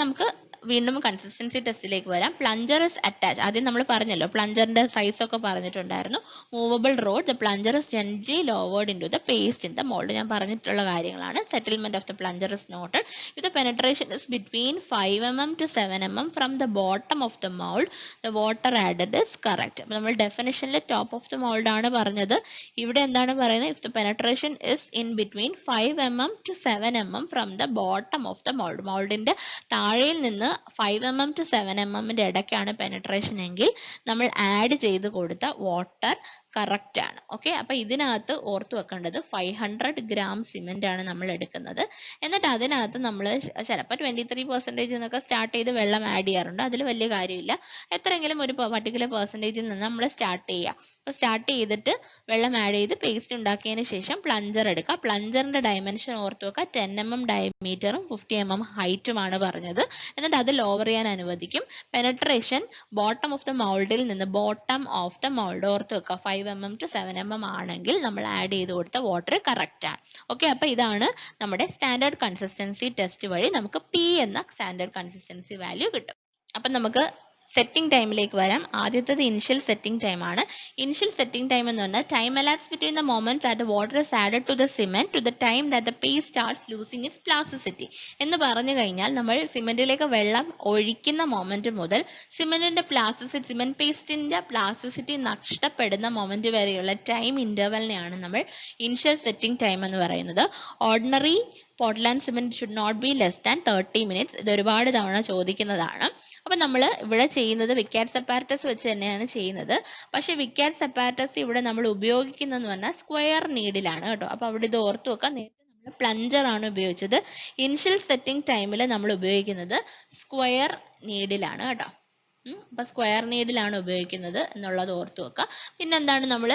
നമുക്ക് വീണ്ടും കൺസിസ്റ്റൻസി ടെസ്റ്റിലേക്ക് വരാം. Plunger is attach. ആദ്യം നമ്മൾ പറഞ്ഞല്ലോ, പ്ലഞ്ചറിന്റെ സൈസ് ഒക്കെ പറഞ്ഞിട്ടുണ്ടായിരുന്നു. Movable rod, the plunger is gently lowered into the paste in the mould. ഞാൻ പറഞ്ഞിട്ടുള്ള കാര്യങ്ങളാണ്. Settlement of the plunger is noted. If the penetration is between 5 mm to 7 mm from the bottom of the mould, the water added is correct. അപ്പോൾ നമ്മൾ ഡെഫിനിഷനിൽ ടോപ്പ് ഓഫ് ദ മോൾഡ് ആണ് പറഞ്ഞത്. ഇവിടെ എന്താണ് പറയുന്നത്? If the penetration is in between 5 mm to 7 mm from the bottom of the mould. മോൾഡിന്റെ താഴെയിൽ നിന്ന് 5 mm to 7 mm ഇടയ്ക്കാണ് പെനട്രേഷൻ എങ്കിൽ നമ്മൾ ആഡ് ചെയ്ത് കൊടുത്ത വാട്ടർ കറക്റ്റ് ആണ്. ഓക്കെ, അപ്പൊ ഇതിനകത്ത് ഓർത്ത് വെക്കേണ്ടത് 500 gram സിമെന്റ് ആണ് നമ്മൾ എടുക്കുന്നത്. എന്നിട്ട് അതിനകത്ത് നമ്മൾ ചിലപ്പോൾ 23% എന്നൊക്കെ സ്റ്റാർട്ട് ചെയ്ത് വെള്ളം ആഡ് ചെയ്യാറുണ്ട്. അതിൽ വലിയ കാര്യമില്ല. എത്രയെങ്കിലും ഒരു പർട്ടിക്കുലർ പെർസെൻറ്റേജിൽ നിന്ന് നമ്മൾ സ്റ്റാർട്ട് ചെയ്യുക. അപ്പോൾ സ്റ്റാർട്ട് ചെയ്തിട്ട് വെള്ളം ആഡ് ചെയ്ത് പേസ്റ്റ് ഉണ്ടാക്കിയതിന് ശേഷം പ്ലഞ്ചർ എടുക്കുക. പ്ലഞ്ചറിന്റെ ഡയമെൻഷൻ ഓർത്ത് വെക്കുക. 10 mm ഡയമീറ്ററും 50 mm ഹൈറ്റുമാണ് പറഞ്ഞത്. എന്നിട്ട് അത് ലോവർ ചെയ്യാൻ അനുവദിക്കും. പെനട്രേഷൻ ബോട്ടം ഓഫ് ദ മൗൾഡിൽ നിന്ന് ഓർത്ത് വെക്കുക. 5 mm to 7 mm ആണെങ്കിൽ നമ്മൾ ആഡ് ചെയ്ത് കൊടുത്ത വാട്ടർ കറക്റ്റ് ആണ്. ഓക്കെ, അപ്പൊ ഇതാണ് നമ്മുടെ സ്റ്റാൻഡേർഡ് കൺസിസ്റ്റൻസി ടെസ്റ്റ് വഴി നമുക്ക് P എന്ന സ്റ്റാൻഡേർഡ് കൺസിസ്റ്റൻസി വാല്യൂ കിട്ടും. അപ്പൊ നമുക്ക് സെറ്റിംഗ് ടൈമിലേക്ക് വരാം. ആദ്യത്തേത് ഇനിഷ്യൽ സെറ്റിംഗ് ടൈം ആണ്. ഇനിഷ്യൽ സെറ്റിംഗ് ടൈം എന്ന് പറഞ്ഞാൽ time elapse between the moment that the water is added to the cement to the time that the paste starts losing its plasticity എന്ന് പറഞ്ഞു കഴിഞ്ഞാൽ നമ്മൾ സിമെന്റിലേക്ക് വെള്ളം ഒഴിക്കുന്ന മൊമെന്റ് മുതൽ സിമെന്റ് പേസ്റ്റിന്റെ പ്ലാസ്റ്റിസിറ്റി നഷ്ടപ്പെടുന്ന മൊമെന്റ് വരെയുള്ള ടൈം ഇന്റർവെലിനെയാണ് നമ്മൾ ഇനിഷ്യൽ സെറ്റിംഗ് ടൈം എന്ന് പറയുന്നത്. Ordinary Portland cement should not be less than 30 minutes. ഇത് ഒരുപാട് തവണ ചോദിക്കുന്നതാണ്. അപ്പൊ നമ്മൾ ഇവിടെ ചെയ്യുന്നത് വിക്കാറ്റ്സ് അപ്പാരറ്റസ് വെച്ച് തന്നെയാണ് ചെയ്യുന്നത്. പക്ഷെ വിക്കാറ്റ്സ് അപ്പാരറ്റസ് ഇവിടെ നമ്മൾ ഉപയോഗിക്കുന്നതെന്ന് പറഞ്ഞാൽ സ്ക്വയർ നീഡിലാണ് കേട്ടോ. അപ്പൊ അവിടെ ഇത് ഓർത്തു വെക്കാം. നേരത്തെ നമ്മൾ പ്ലഞ്ചർ ആണ് ഉപയോഗിച്ചത്. ഇനിഷ്യൽ സെറ്റിംഗ് ടൈമിൽ നമ്മൾ ഉപയോഗിക്കുന്നത് സ്ക്വയർ നീഡിലാണ് കേട്ടോ. അപ്പൊ സ്ക്വയർ നീഡിലാണ് ഉപയോഗിക്കുന്നത് എന്നുള്ളത് ഓർത്തു വെക്കുക. പിന്നെന്താണ്, നമ്മൾ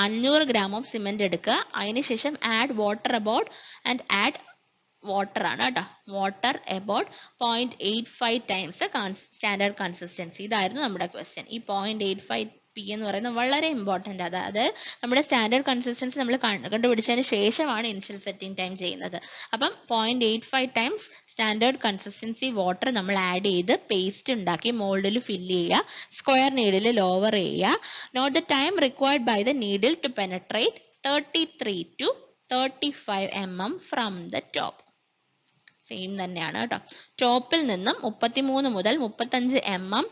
500 gram ഓഫ് സിമെന്റ് എടുക്കുക. അതിനുശേഷം ആഡ് വാട്ടർ വാട്ടർ ആണ് കേട്ടോ. Water about 0.85 times standard consistency. ഇതായിരുന്നു നമ്മുടെ ക്വസ്റ്റ്യൻ. ഈ 0.85 P എന്ന് പറയുന്നത് വളരെ ഇമ്പോർട്ടൻ്റ്. അതായത് നമ്മുടെ സ്റ്റാൻഡേർഡ് കൺസിസ്റ്റൻസി നമ്മൾ കണ്ടുപിടിച്ചതിന് ശേഷമാണ് ഇനിഷ്യൽ സെറ്റിംഗ് ടൈം ചെയ്യുന്നത്. അപ്പം 0.85 times സ്റ്റാൻഡേർഡ് കൺസിസ്റ്റൻസി വാട്ടർ നമ്മൾ ആഡ് ചെയ്ത് പേസ്റ്റ് ഉണ്ടാക്കി മോൾഡിൽ ഫില്ല് ചെയ്യുക. സ്ക്വയർ നീഡിൽ ലോവർ ചെയ്യുക. Note the time required by the needle to penetrate 33 to 35 mm from the top. Same തന്നെയാണ് കേട്ടോ. ടോപ്പിൽ നിന്നും 33 മുതൽ 35 mm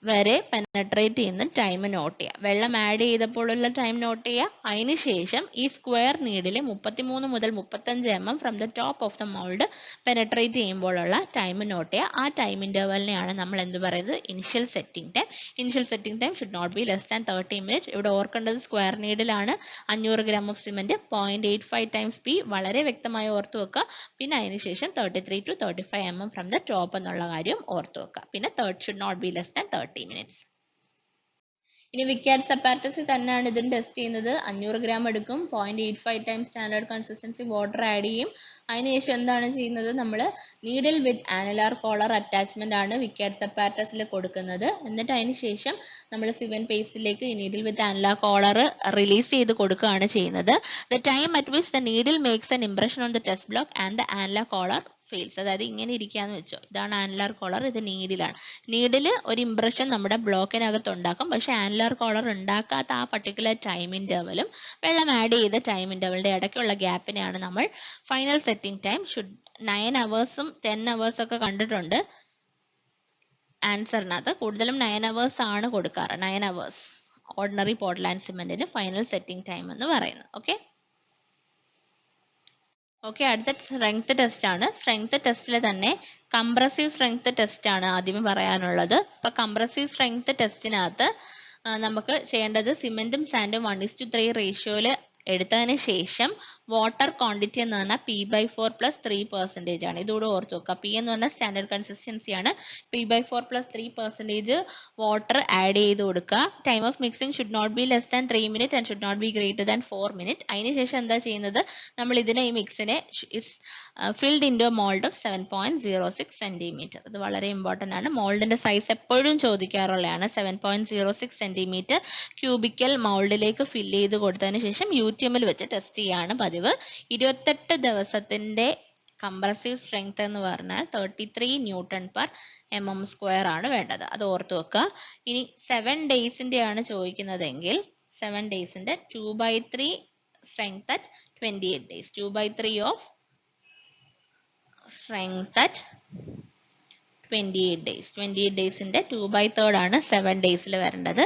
വരെ പെനട്രേറ്റ് ചെയ്യുന്ന ടൈം നോട്ട് ചെയ്യുക. വെള്ളം ആഡ് ചെയ്തപ്പോഴുള്ള ടൈം നോട്ട് ചെയ്യുക. അതിനുശേഷം ഈ സ്ക്വയർ നീഡിൽ 33 മുതൽ 35 mm from the top of the mould penetrate ചെയ്യുമ്പോഴുള്ള ടൈം നോട്ട് ചെയ്യുക. ആ ടൈം ഇന്റർവെലിനെയാണ് നമ്മൾ എന്ത് പറയുന്നത്? Initial setting time. Initial setting time should not be less than 30 minutes. ഇവിടെ ഓർക്കേണ്ടത് സ്ക്വയർ നീഡിലാണ്. 500 gram of cement 0.85 times P വളരെ വ്യക്തമായി ഓർത്തു വെക്കുക. പിന്നെ അതിനുശേഷം 33 to 35 mm from the top എന്നുള്ള കാര്യം ഓർത്തു വെക്കുക. പിന്നെ should not be less than 30 minutes. ഇനി വിക്കാറ്റ്സ് അപ്പാരറ്റസ് തന്നെയാണ് ഇതിന് ടെസ്റ്റ് ചെയ്യുന്നത്. 500 gram എടുക്കും. 0.85 times standard consistency water add ചെയ്യും. അതിനുശേഷം എന്താണ് ചെയ്യുന്നത്? നമ്മൾ needle with annular collar attachment ആണ് വിക്കാറ്റ്സ് അപ്പാരറ്റസിൽ കൊടുക്കുന്നത്. എന്നിട്ട് അതിനുശേഷം നമ്മൾ സിമെന്റ് പേസ്റ്റിലേക്ക് ഈ needle with annular collar release ചെയ്ത് കൊടുക്കുകയാണ് ചെയ്യുന്നത്. The time at which the needle makes an impression on the test block and the annular collar fails. അതായത് ഇങ്ങനെ ഇരിക്കാന്ന് വെച്ചോ. ഇതാണ് ആനുലാർ കോളർ, ഇത് നീഡിലാണ്. നീഡിൽ ഒരു ഇംപ്രഷൻ നമ്മുടെ ബ്ലോക്കിനകത്ത് ഉണ്ടാക്കും. പക്ഷെ ആനുലാർ കോളർ ഉണ്ടാക്കാത്ത ആ പർട്ടിക്കുലർ ടൈം ഇന്റർവലും വെള്ളം ആഡ് ചെയ്ത ടൈം ഇന്റർവലിന്റെ ഇടയ്ക്കുള്ള ഗ്യാപ്പിനെയാണ് നമ്മൾ final setting time. 9 hours 10 hours ഒക്കെ കണ്ടിട്ടുണ്ട് ആൻസറിനകത്ത്. കൂടുതലും 9 hours ആണ് കൊടുക്കാറ്. 9 hours ഓർഡിനറി പോർട്ട്ലാൻഡ് സിമെന്റിന് ഫൈനൽ സെറ്റിംഗ് ടൈം എന്ന് പറയുന്നത്. ഓക്കെ, അടുത്ത സ്ട്രെങ്ത് ടെസ്റ്റ് ആണ്. സ്ട്രെങ്ത് ടെസ്റ്റിൽ തന്നെ കംപ്രസീവ് സ്ട്രെങ്ത് ടെസ്റ്റ് ആണ് ആദ്യമേ പറയാനുള്ളത്. അപ്പൊ കംപ്രസീവ് സ്ട്രെങ്ത് ടെസ്റ്റിനകത്ത് നമുക്ക് ചെയ്യേണ്ടത് സിമെന്റും സാൻഡും 1:3 റേഷ്യോയിൽ എടുത്തതിന് ശേഷം വാട്ടർ ക്വാണ്ടിറ്റി എന്ന് പറഞ്ഞാൽ P/4 + 3% ആണ്. ഇതുകൂടെ ഓർത്ത് വെക്കുക. P എന്ന് പറഞ്ഞാൽ സ്റ്റാൻഡേർഡ് കൺസിസ്റ്റൻസി ആണ്. P/4 + 3% വാട്ടർ ആഡ് ചെയ്ത് കൊടുക്കുക. Time of mixing should not be less than 3 minutes and should not be greater than 4 minutes. അതിനുശേഷം എന്താ ചെയ്യുന്നത്? നമ്മൾ ഈ മിക്സിനെ filled into mould of 7.06 cm. ഇത് വളരെ ഇമ്പോർട്ടൻ്റ് ആണ്. മോൾഡിന്റെ സൈസ് എപ്പോഴും ചോദിക്കാറുള്ളതാണ്. 7.06 cm ക്യൂബിക്കൽ മോൾഡിലേക്ക് ഫില്ല് ചെയ്ത് കൊടുത്തതിന് ശേഷം UTM വെച്ച് ടെസ്റ്റ് ചെയ്യാണ് പതിവ്. 28 ദിവസത്തിന്റെ കംപ്രസീവ് സ്ട്രെങ്ത് എന്ന് പറഞ്ഞാൽ 33 Newton/mm² ആണ് വേണ്ടത്. അത് ഓർത്ത് വെക്കുക. ഇനി 7 ഡേയ്സിന്റെ ആണ് ചോദിക്കുന്നതെങ്കിൽ 7 ഡേയ്സിന്റെ 2/3 strength at 28 days. 2/3 of strength at 28 days. 28 ഡേയ്സിന്റെ 2/3 ആണ് 7 ഡേയ്സിൽ വരേണ്ടത്.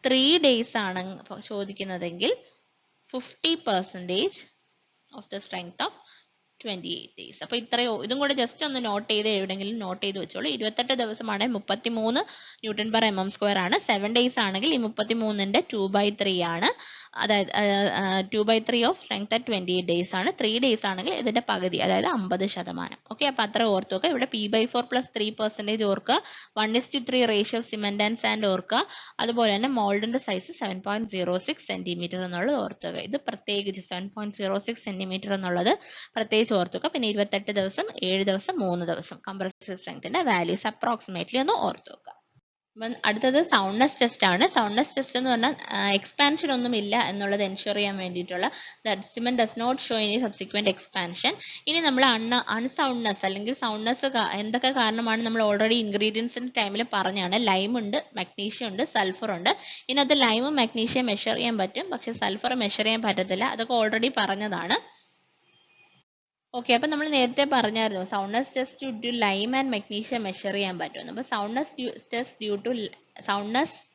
3 ഡേയ്സ് ആണ് ചോദിക്കുന്നതെങ്കിൽ 50% of the strength of 28 days. അപ്പോൾ ഇത്രയോ ഇതും കൂടെ ജസ്റ്റ് ഒന്ന് നോട്ട് ചെയ്ത് എവിടെയെങ്കിലും നോട്ട് ചെയ്ത് വെച്ചോളൂ. 28 ദിവസമാണെങ്കിൽ 33 Newton/mm² ആണ്. 7 ഡേയ്സ് ആണെങ്കിൽ ഈ 33ന്റെ 2/3 ആണ്. അതായത് 2/3 ഓഫ് സ്ട്രെങ്ത് അറ്റ് 28 ഡേയ്സ് ആണ്. 3 ഡേയ്സ് ആണെങ്കിൽ ഇതിന്റെ പകുതി, അതായത് 50%. ഓക്കെ, അപ്പോൾ അത്ര ഓർത്ത് വെക്കുക. ഇവിടെ P/4 + 3% ഓർക്കുക. 1:3 റേഷ്യോ സിമെന്റ് ആൻഡ് സാൻഡ് ഓർക്കുക. അതുപോലെ തന്നെ മോൾഡിന്റെ സൈസ് 7.06 സെന്റിമീറ്റർ എന്നുള്ളത് ഓർത്തുക. ഇത് പ്രത്യേകിച്ച് 7.06 സെന്റിമീറ്റർ എന്നുള്ളത് പ്രത്യേകിച്ച് ഓർത്തുക. പിന്നെ 28 ദിവസം, 7 ദിവസം, 3 ദിവസം കംപ്രസീവ് സ്ട്രെങ്ത്തിന്റെ വാല്യൂസ് അപ്രോക്സിമേറ്റ്ലി ഒന്ന് ഓർത്ത് വെക്കുക. അപ്പം അടുത്തത് സൗണ്ട്നെസ് ടെസ്റ്റ് ആണ്. സൗണ്ട്നെസ് ടെസ്റ്റ് എന്ന് പറഞ്ഞാൽ എക്സ്പാൻഷൻ ഒന്നും ഇല്ല എന്നുള്ളത് എൻഷുർ ചെയ്യാൻ വേണ്ടിയിട്ടുള്ള cement does not show any subsequent expansion. ഇനി നമ്മൾ അൺസൗണ്ട്നെസ് അല്ലെങ്കിൽ സൗണ്ട്നെസ് എന്തൊക്കെ കാരണമാണ് നമ്മൾ ഓൾറെഡി ഇൻഗ്രീഡിയൻസിന്റെ ടൈമിൽ പറഞ്ഞാണ്. ലൈം ഉണ്ട്, മഗ്നീഷ്യം ഉണ്ട്, സൾഫർ ഉണ്ട്. ഇതിനകത്ത് ലൈമും മഗ്നീഷ്യം മെഷർ ചെയ്യാൻ പറ്റും, പക്ഷെ സൾഫർ മെഷർ ചെയ്യാൻ പറ്റത്തില്ല. അതൊക്കെ ഓൾറെഡി പറഞ്ഞതാണ്. ഓക്കെ, അപ്പം നമ്മൾ നേരത്തെ പറഞ്ഞായിരുന്നു soundness test due to lime and magnesium measure ചെയ്യാൻ പറ്റുമെന്ന്. അപ്പോൾ സൗണ്ട്നെസ്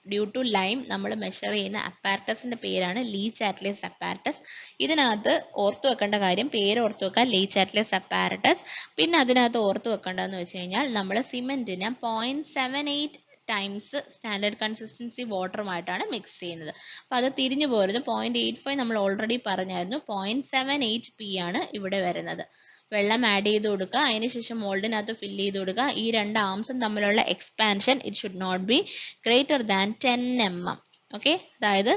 ഡ്യൂ ടു ലൈം നമ്മൾ മെഷർ ചെയ്യുന്ന അപ്പാരറ്റസിന്റെ പേരാണ് ലീ ചാറ്റ്ലേസ് അപ്പാരറ്റസ്. ഇതിനകത്ത് ഓർത്തു വെക്കേണ്ട കാര്യം, പേര് ഓർത്തു വെക്കുക, ലീ ചാറ്റ്ലേസ് അപ്പാരറ്റസ്. പിന്നെ അതിനകത്ത് ഓർത്തു വെക്കേണ്ടതെന്ന് വെച്ച് കഴിഞ്ഞാൽ നമ്മൾ സിമെന്റിന് 0.78 ടൈംസ് സ്റ്റാൻഡേർഡ് കൺസിസ്റ്റൻസി വാട്ടറുമായിട്ടാണ് മിക്സ് ചെയ്യുന്നത്. അപ്പോൾ അത് തിരിഞ്ഞു പോരുത്. 0.85 നമ്മൾ ഓൾറെഡി പറഞ്ഞായിരുന്നു. 0.78 p ആണ് ഇവിടെ വരുന്നത്. വെള്ളം ആഡ് ചെയ്ത് കൊടുക്കുക, അതിനുശേഷം മോൾഡിനകത്ത് ഫില്ല് ചെയ്ത് കൊടുക്കുക. ഈ രണ്ട് ആംസും തമ്മിലുള്ള expansion it should not be greater than 10 mm. Okay, അതായത്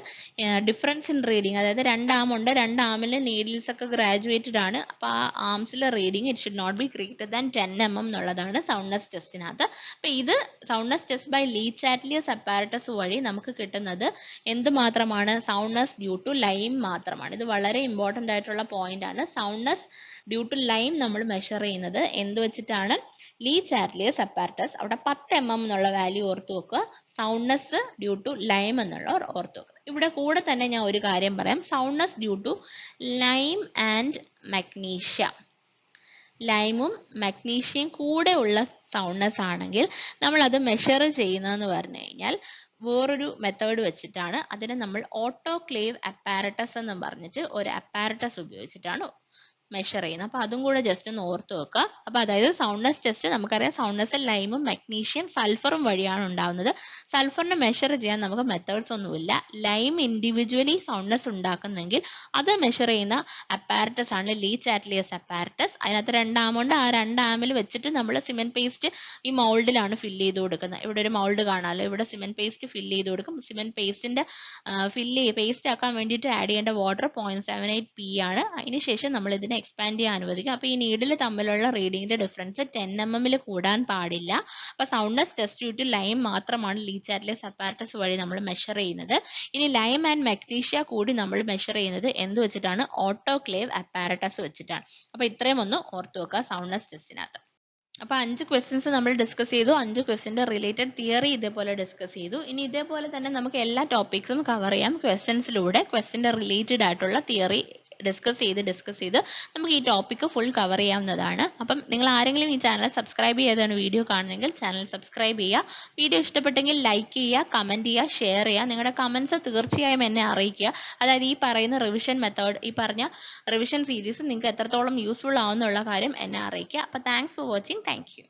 ഡിഫറൻസ് ഇൻ റീഡിങ്, അതായത് രണ്ട് ആം ഉണ്ട്, രണ്ട് ആമിൽ നീഡിൽസ് ഒക്കെ ഗ്രാജുവേറ്റഡ് ആണ്. അപ്പോൾ ആ ആംസിലെ reading it should not be greater than 10 mm എന്നുള്ളതാണ് സൗണ്ട്നെസ് ടെസ്റ്റിനകത്ത്. അപ്പോൾ ഇത് soundness test by Le ചാറ്റ്ലിയസ് apparatus വഴി നമുക്ക് കിട്ടുന്നത് എന്ത് മാത്രമാണ്? സൗണ്ട്നെസ് ഡ്യൂ ടു ലൈം മാത്രമാണ്. ഇത് വളരെ ഇമ്പോർട്ടൻ്റ് ആയിട്ടുള്ള പോയിന്റ് ആണ്. സൗണ്ട്നെസ് ഡ്യൂ ടു ലൈം നമ്മൾ മെഷർ ചെയ്യുന്നത് എന്ത് വെച്ചിട്ടാണ്? Le ചാറ്റ്ലിയസ് apparatus. അവിടെ 10 mm എന്നുള്ള വാല്യൂ ഓർത്ത് വെക്കുക. സൗണ്ട്നെസ് ഡ്യൂ ടു ലൈം എന്നുള്ളവർ ഓർത്ത് വെക്കുക. ഇവിടെ കൂടെ തന്നെ ഞാൻ ഒരു കാര്യം പറയാം. Soundness due to lime and magnesium, ലൈമും മഗ്നീഷ്യം കൂടെ ഉള്ള സൗണ്ട്നെസ് ആണെങ്കിൽ നമ്മൾ അത് മെഷർ ചെയ്യുന്നതെന്ന് പറഞ്ഞു കഴിഞ്ഞാൽ വേറൊരു മെത്തേഡ് വെച്ചിട്ടാണ്. അതിനെ നമ്മൾ ഓട്ടോക്ലേവ് അപ്പാരറ്റസ് എന്ന് പറഞ്ഞിട്ട് ഒരു അപ്പാരറ്റസ് ഉപയോഗിച്ചിട്ടാണ് മെഷർ ചെയ്യുന്നത്. അപ്പോൾ അതും കൂടെ ജസ്റ്റ് ഒന്ന് ഓർത്ത് വെക്കുക. അപ്പോൾ അതായത് സൗണ്ട്നെസ് ടെസ്റ്റ് നമുക്കറിയാം, സൗണ്ട്നെസ് ലൈമും മഗ്നീഷ്യം സൾഫറും വഴിയാണ് ഉണ്ടാവുന്നത്. സൾഫറിനെ മെഷർ ചെയ്യാൻ നമുക്ക് മെത്തേഡ്സ് ഒന്നുമില്ല. ലൈം ഇൻഡിവിജ്വലി സൗണ്ട്നെസ് ഉണ്ടാക്കുന്നെങ്കിൽ അത് മെഷർ ചെയ്യുന്ന അപ്പാരറ്റസ് ആണ് ലീ ചാറ്റ്ലിയസ് അപ്പാരറ്റസ്. അതിനകത്ത് 2 ആമുണ്ട്. ആ 2 ആമിൽ വെച്ചിട്ട് നമ്മൾ സിമെന്റ് പേസ്റ്റ് ഈ മൗൾഡിലാണ് ഫില്ല് ചെയ്ത് കൊടുക്കുന്നത്. ഇവിടെ ഒരു മൗൾഡ് കാണാമല്ലോ, ഇവിടെ സിമെന്റ് പേസ്റ്റ് ഫില്ല് ചെയ്ത് കൊടുക്കും. സിമെന്റ് പേസ്റ്റിന്റെ പേസ്റ്റ് ആക്കാൻ വേണ്ടിയിട്ട് ആഡ് ചെയ്യേണ്ട വാട്ടർ 0.78 p ആണ്. അതിനുശേഷം നമ്മൾ ഇതിനെ എക്സ്പാൻഡ് ചെയ്യാൻ അനുവദിക്കും. അപ്പോൾ ഈ നീഡിൽ തമ്മിലുള്ള റീഡിങ്ങിന്റെ ഡിഫറൻസ് 10 mm കൂടാൻ പാടില്ല. അപ്പോൾ soundness test due to lime മാത്രമാണ് ലീ ചാറ്റ്ലിയസ് അപ്പാരറ്റസ് വഴി നമ്മൾ മെഷർ ചെയ്യുന്നത്. ഇനി ലൈം ആൻഡ് മഗ്നീഷ്യ കൂടി നമ്മൾ മെഷർ ചെയ്യുന്നത് എന്ത് വെച്ചിട്ടാണ്? ഓട്ടോക്ലേവ് അപ്പാരറ്റസ് വെച്ചിട്ടാണ്. അപ്പോൾ ഇത്രയും ഒന്ന് ഓർത്തു വെക്കുക സൗണ്ട്നെസ് ടെസ്റ്റിനകത്ത്. അപ്പോൾ 5 ക്വസ്റ്റ്യൻസ് നമ്മൾ ഡിസ്കസ് ചെയ്തു. 5 ക്വസ്റ്റ്യൻ്റെ റിലേറ്റഡ് തിയറി ഇതേപോലെ ഡിസ്കസ് ചെയ്തു. ഇനി ഇതേപോലെ തന്നെ നമുക്ക് എല്ലാ ടോപ്പിക്സും കവർ ചെയ്യാം ക്വസ്റ്റ്യൻസിലൂടെ. ക്വസ്റ്റ്യൻ്റെ റിലേറ്റഡ് ആയിട്ടുള്ള തിയറി ഡിസ്കസ് ചെയ്ത് നമുക്ക് ഈ ടോപ്പിക്ക് ഫുൾ കവർ ചെയ്യാവുന്നതാണ്. അപ്പം നിങ്ങൾ ആരെങ്കിലും ഈ ചാനൽ സബ്സ്ക്രൈബ് ചെയ്താണ് വീഡിയോ കാണുന്നെങ്കിൽ ചാനൽ സബ്സ്ക്രൈബ് ചെയ്യുക. വീഡിയോ ഇഷ്ടപ്പെട്ടെങ്കിൽ ലൈക്ക് ചെയ്യുക, കമൻറ്റ് ചെയ്യുക, ഷെയർ ചെയ്യുക. നിങ്ങളുടെ കമൻസ് തീർച്ചയായും എന്നെ അറിയിക്കുക. അതായത് ഈ പറയുന്ന റിവിഷൻ മെത്തേഡ്, ഈ പറഞ്ഞ റിവിഷൻ സീരീസ് നിങ്ങൾക്ക് എത്രത്തോളം യൂസ്ഫുൾ ആവുന്നുള്ള കാര്യം എന്നെ അറിയിക്കുക. അപ്പോൾ thanks for watching. Thank you.